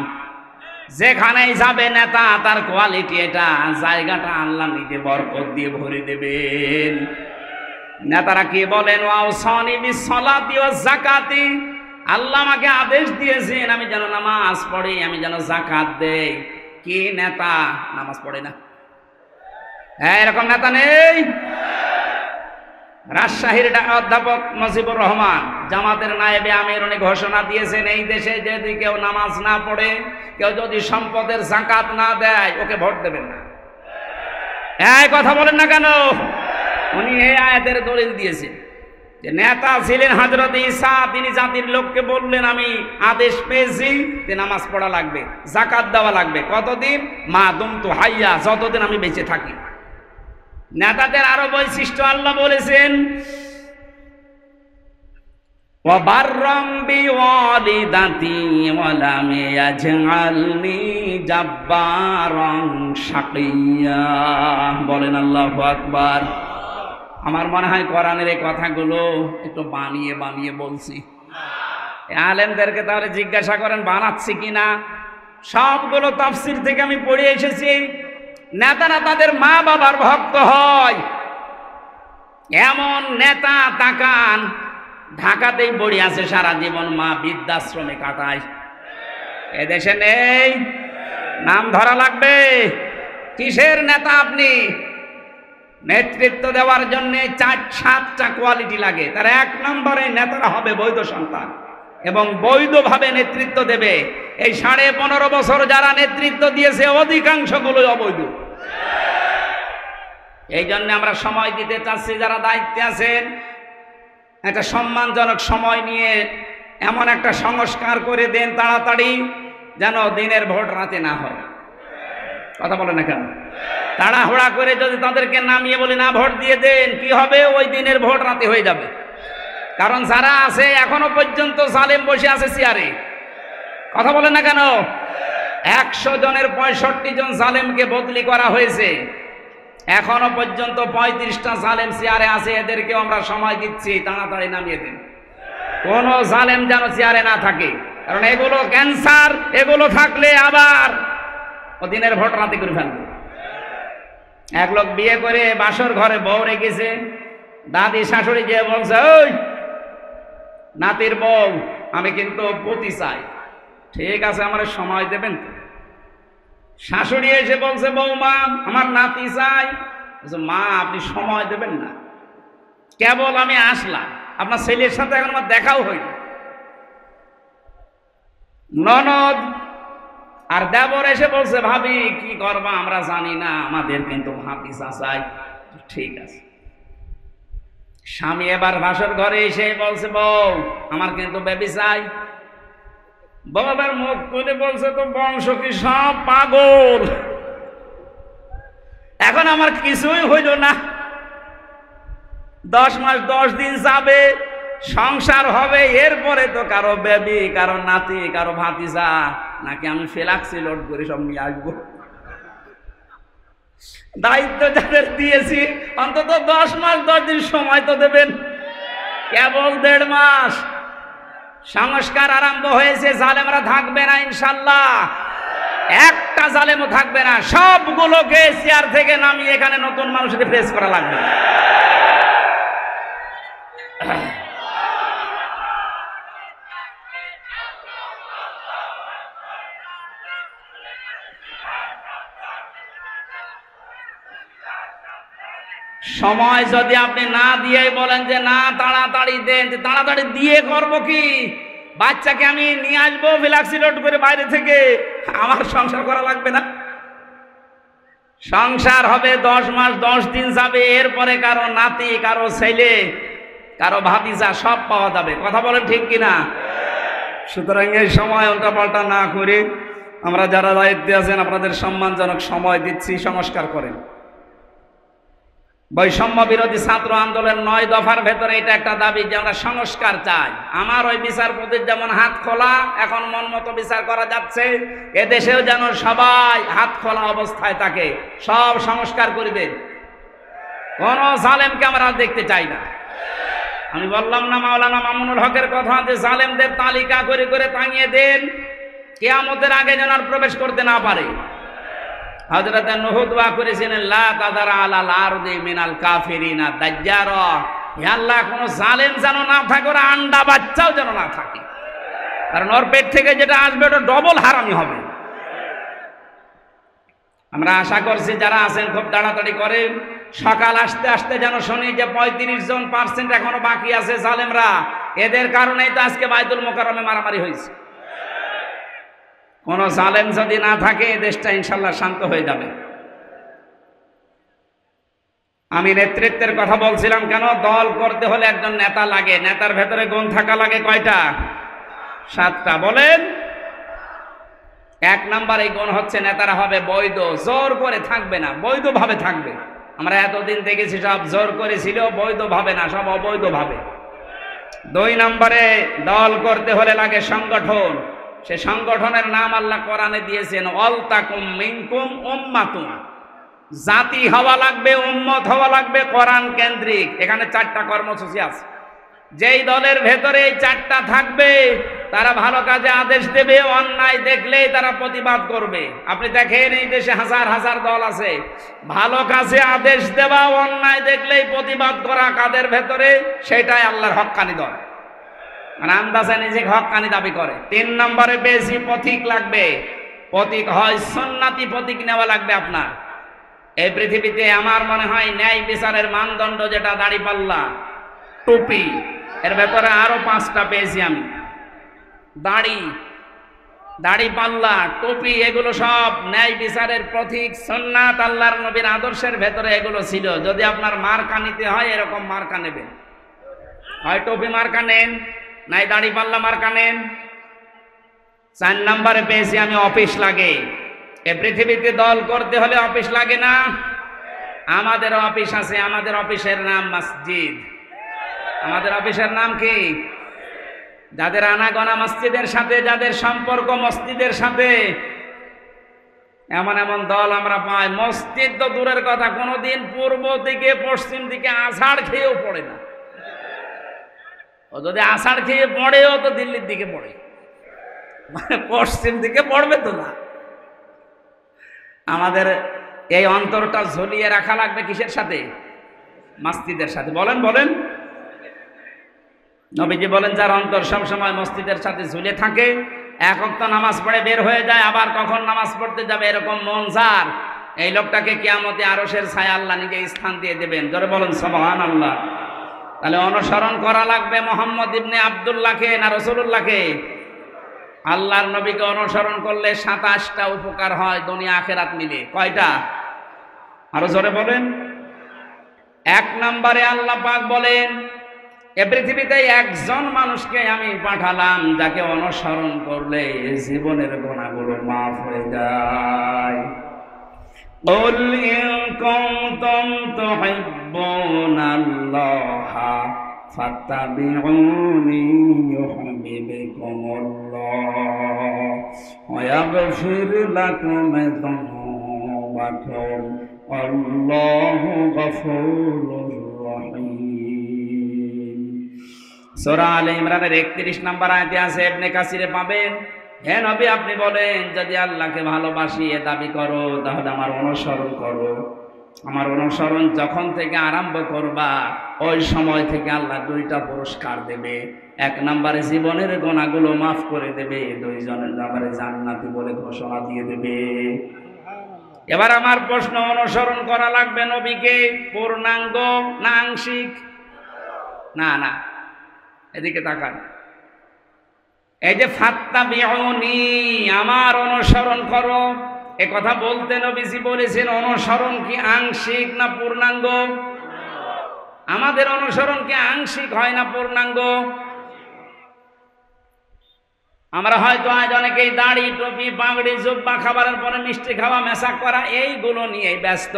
যেখানেই যাবে নেতা, তার কোয়ালিটি এটা, জায়গাটা আল্লাহ নিজে বরকত দিয়ে ভরে দেবেন। নেতারা কি বলেন, ওয়াউসানি বিস-সালাতি ওয়াজ-যাকাতি, আল্লাহ আমাকে আদেশ দিয়েছেন আমি যেন নামাজ পড়ি, আমি যেন যাকাত দেই। কি নেতা নামাজ পড়ে না? এরকম নেতা নেই। রাজশাহীর অধ্যাপক মুজিবুর রহমান জামাতের নায়েবে আমির, উনি ঘোষণা দিয়েছেন এই দেশে যদি কেউ নামাজ না পড়ে, কেউ যদি সম্পদের যাকাত না দেয়, ওকে ভোট দেবেন না। এই কথা বলেন না কেন? উনি এই আয়াতের দলিল দিয়েছেন যে নেতা ছিলেন হযরত ঈসা, তিনি জাতির লোককে বললেন আমি আদেশ পেয়েছি যে নামাজ পড়া লাগবে, যাকাত দেওয়া লাগবে। কতদিন? মা দুমতু হাইয়া, যতদিন আমি বেঁচে থাকি। নেতাদের আরো বৈশিষ্ট্য আল্লাহ বলেছেন, ওয়া বাররাম বিওয়ালিদাতি ওয়া লাম ইয়াজআলনি জাব্বারান শাকিয়্যা। বলেন আল্লাহু আকবার। আমার মনে হয় কোরআনের এই কথাগুলো একটু বানিয়ে বানিয়ে বলছি। আলেমদেরকে তাহলে জিজ্ঞাসা করেন বানাচ্ছি কিনা। সবগুলো তাফসীর থেকে আমি পড়ে এসেছি। নেতারা তাদের মা বাবার ভক্ত হয়। এমন নেতা তাকান, ঢাকাতেই পড়ে আছে সারা জীবন, মা বৃদ্ধাশ্রমে কাটায়। এদেশে নেই। নাম ধরা লাগবে। কিসের নেতা আপনি? নেতৃত্ব দেওয়ার জন্য 4-7টা কোয়ালিটি লাগে। তার 1 নম্বরে নেতারা হবে বৈধ সন্তান এবং বৈধভাবে নেতৃত্ব দেবে। এই 15.5 বছর যারা নেতৃত্ব দিয়েছে অধিকাংশগুলোই অবৈধ। এই জন্য আমরা সময় দিতে চাচ্ছি, যারা দায়িত্বে আছেন একটা সম্মানজনক সময় নিয়ে এমন একটা সংস্কার করে দেন তাড়াতাড়ি, যেন দিনের ভোট রাতে না হয়। কথা বলে না কেন? তাড়াহুড়া করে যদি তাদেরকে নামিয়ে বলি না ভোট দিয়ে দেন, কি হবে? ওই দিনের ভোট রাতে হয়ে যাবে। কারণ যারা আছে এখনো পর্যন্ত জালেম বসে আছে চেয়ারে। কথা বলে না কেন? 100 জনের 65 জন জালেমকে বদলি করা হয়েছে। এখনো পর্যন্ত 35টা জালেম চেয়ারে আছে। এদেরকেও আমরা সময় দিচ্ছি, তাড়াতাড়ি নামিয়ে দেন। কোন জালেম যেন চেয়ারে না থাকে, কারণ এগুলো ক্যান্সার। এগুলো থাকলে আবার দিনের ভোট রাতে করে ফেলবে। এক লোক বিয়ে করে বাসর ঘরে বউ রেখেছে, দাদি শাশুড়ি যে বলছে, ওই নাতির বউ আমি কিন্তু পতি চাই। ঠিক আছে, আমার সময় দেবেন তো? শাশুড়ি এসে বলছে, বৌমা আমার নাতি চাই। মা আপনি সময় দেবেন না? কেবল আমি আসলাম, আপনার ছেলের সাথে এখন আমার দেখাও হয়নি। ননদ আর দেবর এসে বলছে, ভাবি কি করবা আমরা জানি না, আমাদের কিন্তু ভাতিজা চাই। ঠিক আছে। স্বামী এবার বাসর ঘরে এসে বলছে, বউ আমার কিন্তু বেবি চাই। বাবার মুখ তুলে বলছে, তো বংশ কি সব পাগল, এখন আমার কিছুই হইল না, 10 মাস 10 দিন যাবে, সংসার হবে, এরপরে তো কারো বেবি, কারো নাতি, কারো ভাতিজা, নাকি আমি ফ্লাক্সি লোড করে সব নিয়ে আসবো? দায়িত্ব যাদের দিয়েছি অন্তত 10 মাস 10 দিন সময় তো দেবেন, কেবল 1.5 মাস। সংস্কার আরম্ভ হয়েছে, জালেমরা থাকবে না ইনশাল্লাহ, একটা জালেমও থাকবে না, সবগুলোকে চেয়ার থেকে নামিয়ে এখানে নতুন মানুষকে প্রেস করা লাগবে। সময় যদি আপনি না দিয়ে বলেন যে না তাড়াতাড়ি দেন, তাড়াতাড়ি দিয়ে করবো কি? বাচ্চাকে আমি নিয়ে আসবো ফ্লাক্সি লোড করে বাইরে থেকে, আমার সংসার করা লাগবে না? সংসার হবে 10 মাস 10 দিন যাবে, এরপরে কারো নাতি, কারো ছেলে, কারো ভাতিজা সব পাওয়া যাবে। কথা বলেন ঠিক কিনা? সুতরাং এই সময় উল্টাপাল্টা না করে আমরা যারা দায়িত্বে আছেন আপনাদের সম্মানজনক সময় দিচ্ছি, সংস্কার করেন। বৈষম্য বিরোধী ছাত্র আন্দোলন 9 দফার ভেতরে এটা একটা দাবি যে আমরা সংস্কার চাই। আমার ওই বিচারপতির যেমন হাত খোলা, এখন মন মতো বিচার করা যাচ্ছে, এদেশেও যেন সবাই হাত খোলা অবস্থায় থাকে, সব সংস্কার করিবে। কোন জালেমকে আমরা দেখতে চাই না। আমি বললাম না মাওলানা মামুনুল হকের কথা, যে জালেমদের তালিকা করে করে টাঙিয়ে দেন, কিয়ামতের আগে যেন আর প্রবেশ করতে না পারে। হযরত নূহ দোয়া করেছিলেন, লা তাদার আলাল আরদি মিনাল কাফিরিনা দাজ্জারা, হে আল্লাহ কোন জালেম যেন না থাকে, ওর আন্ডা বাচ্চাও যেন না থাকে, কারণ ওর পেট থেকে যেটা আসবে ওটা ডবল হারামি হবে। আমরা আশা করছি যারা আছেন খুব তাড়াতাড়ি করেন, সকাল আসতে আসতে যেন শুনি যে 35% এখনো বাকি আছে জালেমরা, এদের কারণেই তো আজকে বাইতুল মোকাররমে মারামারি হয়েছে। কোন জালেম যদি না থাকে দেশটা ইনশাল্লাহ শান্ত হয়ে যাবে। আমি নেতৃত্বের কথা বলছিলাম কেন? দল করতে হলে একজন নেতা লাগে, নেতার ভেতরে গুণ থাকা লাগে কয়টা? 7টা। বলেন। 1 নাম্বার এই গুণ হচ্ছে নেতারা হবে বৈধ, জোর করে থাকবে না, বৈধভাবে থাকবে। আমরা এতদিন দেখেছি সব জোর করে ছিল, বৈধভাবে না, সব অবৈধভাবে। 2 নম্বরে দল করতে হলে লাগে সংগঠন, সে সংগঠনের নাম আল্লাহ কোরআনে দিয়েছেন, ওয়ালতাকুম মিনকুম উম্মাতুন, জাতি হওয়া লাগবে, উম্মত হওয়া লাগবে কোরআন কেন্দ্রিক। এখানে 4টা কর্মসূচি আছে, যেই দলের ভেতরে এই 4টা থাকবে তারা ভালো কাজে আদেশ দেবে, অন্যায় দেখলেই তারা প্রতিবাদ করবে। আপনি দেখেন এই দেশে হাজার হাজার দল আছে, ভালো কাজে আদেশ দেওয়া, অন্যায় দেখলেই প্রতিবাদ করা কাদের ভেতরে? সেটাই আল্লাহর হক্কানি দল। মানে আন্দাজে নিজেকে হক্কানি দাবি করে। 3 নম্বরে বেশি পথিক লাগবে, পথিক হয় সুন্নাতি পথিক নেওয়া লাগবে আপনার। এই পৃথিবীতে আমার মনে হয় ন্যায় বিচারের মানদণ্ড যেটা দাড়িপাল্লা, টুপি, এর ভেতরে আরো 5টা পেয়েছি আমি। দাড়িপাল্লা, টুপি, এগুলো সব ন্যায় বিচারের পথিক, সুন্নাত, আল্লাহর নবীর আদর্শের ভেতরে এগুলো ছিল। যদি আপনার মার্কা নিতে হয় এরকম মার্কা নেবেন, হয় টুপি মার্কা নেন, নাই দাড়িপাল্লা মার্কা নেন। 4 নম্বরে পেয়েছি আমি অফিস লাগে। এ পৃথিবীতে দল করতে হলে অফিস লাগে না? আমাদের অফিস আছে, আমাদের অফিসের নাম মসজিদ। আমাদের অফিসের নাম কি? যাদের আনাগোনা মসজিদের সাথে, যাদের সম্পর্ক মসজিদের সাথে, এমন এমন দল আমরা পাই, মসজিদ তো দূরের কথা, কোনোদিন পূর্ব দিকে পশ্চিম দিকে আষাঢ় খেয়েও পড়ে না। ও যদি আষাঢ় খেয়ে পড়েও তো দিল্লির দিকে পড়ে, মানে পশ্চিম দিকে পড়বে তো না। আমাদের এই অন্তরটা ঝুলিয়ে রাখা লাগবে কিসের সাথে? মসজিদের সাথে। বলেন বলেন। নবীজি বলেন, যার অন্তর সবসময় মসজিদের সাথে ঝুলে থাকে, এক ওয়াক্ত নামাজ পড়ে বের হয়ে যায়, আবার কখন নামাজ পড়তে যাবে এরকম মন যার, এই লোকটাকে কিয়ামতে আরশের ছায়া আল্লাহ নিজে স্থান দিয়ে দেবেন। জোরে বলেন সুবহানাল্লাহ। তাহলে অনুসরণ করা লাগবে মোহাম্মদ ইবনে আব্দুল্লাহকে না রাসূলুল্লাহকে? আল্লাহর নবীকে অনুসরণ করলে 27টা উপকার হয় দুনিয়া আখেরাত মিলে। কয়টা? আরো জোরে বলেন। 1 নম্বরে আল্লাহ পাক বলেন, এ পৃথিবীতে একজন মানুষকে আমি পাঠালাম যাকে অনুসরণ করলে জীবনের গুনাহগুলো মাফ হয়ে যায়। قُلْ إِن كُنتُمْ تُحِبُّونَ اللَّهَ فَاتَّبِعُونِي يُحْبِبْكُمُ اللَّهُ وَيَغْفِرْ لَكُمْ ذُنُوبَكُمْ وَاللَّهُ غَفُورٌ رَّحِيمٌ। সূরা আলে ইমরানের 31 নম্বর আয়াতে আছে, ইবনে কাসিরে পাবেন, হে নবী আপনি বলেন যদি আল্লাহকে ভালোবাসি এ দাবি করো তাহলে আমার অনুসরণ করো। আমার অনুসরণ যখন থেকে আরম্ভ করবা ওই সময় থেকে আল্লাহ 2টা পুরস্কার দেবে। 1 নম্বরে জীবনের গুনাহগুলো মাফ করে দেবে, 2 নম্বরে জান্নাতি বলে ঘোষণা দিয়ে দেবে। এবার আমার প্রশ্ন, অনুসরণ করা লাগবে নবীকে পূর্ণাঙ্গ না আংশিক? না না, এদিকে তাকান। এই যে ফাত্তাবিউনি, আমার অনুসরণ করো, এ কথা বলতে নবীজি বলেছেন অনুসরণ কি আংশিক না পূর্ণাঙ্গ? আমাদের অনুসরণ কি আংশিক হয় না পূর্ণাঙ্গ? আমরা হয়তো আজ অনেকেই দাড়ি টুপি পাগড়ি জুব্বা, খাবারের পরে মিষ্টি খাওয়া মেশাক করা এইগুলো নিয়ে ব্যস্ত,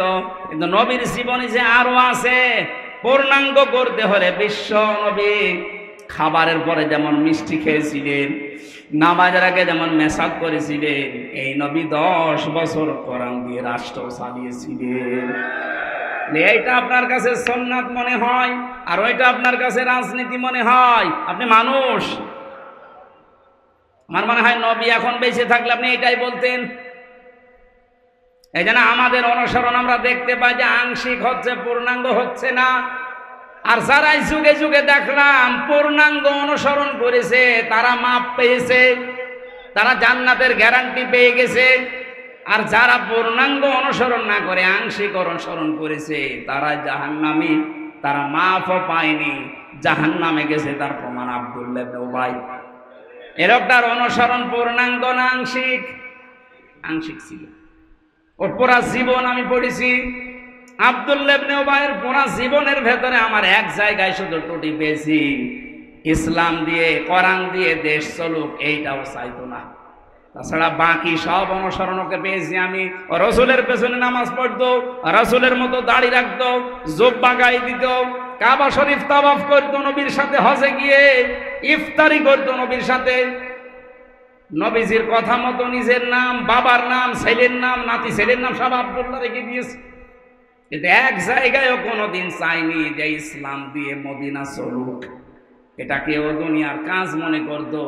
কিন্তু নবীর জীবনে যে আরো আছে পূর্ণাঙ্গ করতে হলে বিশ্ব নবী খাবারের পরে যেমন মিষ্টি খেয়েছিলেন, নামাজের আগে যেমন মেশাক করেছিলেন, এই নবী 10 বছর কোরআন দিয়ে রাষ্ট্র চালিয়েছিলেন। এইটা আপনার কাছে সুন্নাত মনে হয় আর ওইটা আপনার কাছে রাজনীতি মনে হয়। আপনি মানুষ, আমার মনে হয় নবী এখন বেঁচে থাকলে আপনি এটাই বলতেন। এই জন্য আমাদের অনুসরণ আমরা দেখতে পাই যে আংশিক হচ্ছে, পূর্ণাঙ্গ হচ্ছে না। আর যারাই যুগে যুগে দেখলাম পূর্ণাঙ্গ অনুসরণ করেছে তারা মাপ পেয়েছে, তারা জান্নাতের গ্যারান্টি পেয়ে গেছে। আর যারা পূর্ণাঙ্গ অনুসরণ না করে আংশিক অনুসরণ করেছে তারা জাহান্নামী, তারা মাফও পায়নি, জাহান্নামে গেছে। তার প্রমাণ আব্দুল্লাহ ইবনে উবাই। এ লোকটার অনুসরণ পূর্ণাঙ্গ না আংশিক? আংশিক ছিল। ওর পুরা জীবন আমি পড়েছি। আব্দুল্লাহ ইবনে উবাইয়ের পুরা জীবনের ভেতরে আমার এক জায়গায় শুধু ত্রুটি পেয়েছি, ইসলাম দিয়ে কোরআন দিয়ে দেশ চলুক এইটাও চাইতো না। তাছাড়া বাকি সব অনুসরণ ওকে পেয়েছি আমি। রসুলের পেছনে নামাজ পড়তো, রসুলের মতো দাড়ি রাখতো, জুব্বা গায়ে দিত, কাবা শরীফ তাওয়াফ করতো নবীর সাথে, হজে গিয়ে ইফতারি করতো নবীর সাথে, নবীজির কথা মতো নিজের নাম, বাবার নাম, ছেলের নাম, নাতি ছেলের নাম সব আব্দুল্লাহ রেখে দিয়েছে। কিন্তু এক জায়গায়ও কোনোদিন চাইনি যে ইসলাম দিয়ে মদিনা চলুক। এটা কেউ দুনিয়ার কাজ মনে করতো,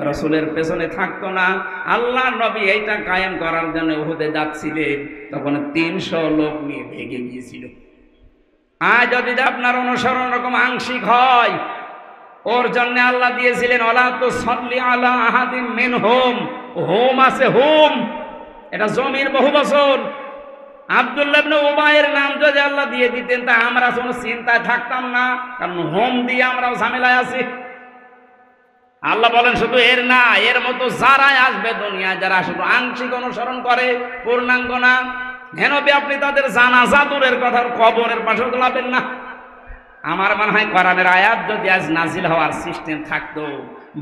রসুলের পেছনে থাকতো না। আল্লাহ নবী এইটা কায়েম করার জন্য উহুদে যাচ্ছিলেন, তখন 300 লোক নিয়ে ভেগে গিয়েছিল। আজ যদি আপনার অনুসরণ রকম আংশিক হয়, ওর জন্য আল্লাহ দিয়েছিলেন ওয়ালা তুসাল্লি আলা আহাদিন মিনহুম, হোম আছে হোম, এটা জমির বহু বছর। আব্দুল্লাহ ইবনে উবাইয়ের নাম যদি আল্লাহ দিয়ে দিতেন তা আমরা কোনো চিন্তায় থাকতাম না, কারণ হোম দিয়ে আমরাও ঝামেলায় আছি। আল্লাহ বলেন শুধু এর না, এর মতো যারাই আসবে দুনিয়া, যারা শুধু আংশিক অনুসরণ করে পূর্ণাঙ্গ না, হেনবি আপনি তাদের জানাজা দূরের কথা কবরের পাশে তোলাবেন না। আমার মনে হয় কোরআনের আয়াত যদি আজ নাজিল হওয়ার সিস্টেম থাকতো,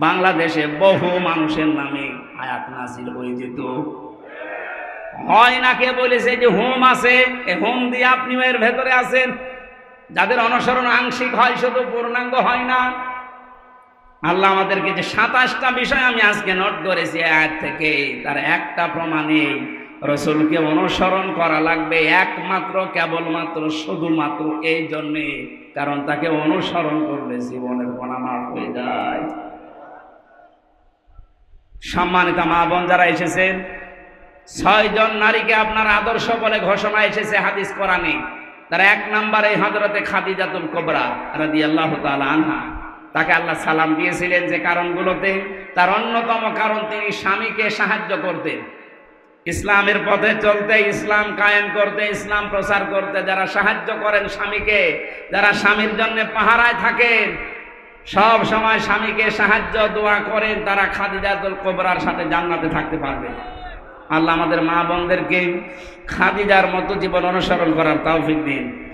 বাংলাদেশে বহু মানুষের নামে আয়াত নাজিল হয়ে যেত। হয় না, কে বলেছে যে হোম আছে, এই হোম দিয়ে আপনিও এর ভেতরে আছেন। যাদের অনুসরণ আংশিক হয়, শুধু পূর্ণাঙ্গ হয় না। আল্লাহ আমাদেরকে যে 27টা বিষয় আমি আজকে নোট করেছি আয়াত থেকে, তার একটা প্রমাণে রসুলকে অনুসরণ করা লাগবে একমাত্র, কেবলমাত্র, শুধুমাত্র এই জন্যে, কারণ তাকে অনুসরণ করলে জীবনের গুনাহ মাফ হয়ে যায়। সম্মানিত মা বোন যারা এসেছেন, 6 জন নারীকে আপনার আদর্শ বলে ঘোষণা এসেছে হাদিস কোরআনে। তার 1 নম্বরে হযরতে খাদিজাতুল কুবরা রাদিয়াল্লাহু তাআলা আনহা। তাকে আল্লাহ সালাম দিয়েছিলেন যে কারণগুলোতে, তার অন্যতম কারণ তিনি স্বামীকে সাহায্য করতেন। ইসলামের পথে চলতে, ইসলাম কায়েম করতে, ইসলাম প্রচার করতে যারা সাহায্য করেন স্বামীকে, যারা স্বামীর জন্য পাহারায় থাকেন, সব সময় স্বামীকে সাহায্য দোয়া করেন, তারা খাদিজাতুল কুবরার সাথে জান্নাতে থাকতে পারবে। আল্লাহ আমাদের মা বোনদেরকে খাদিজার মতো জীবন অনুসরণ করার তৌফিক দিন।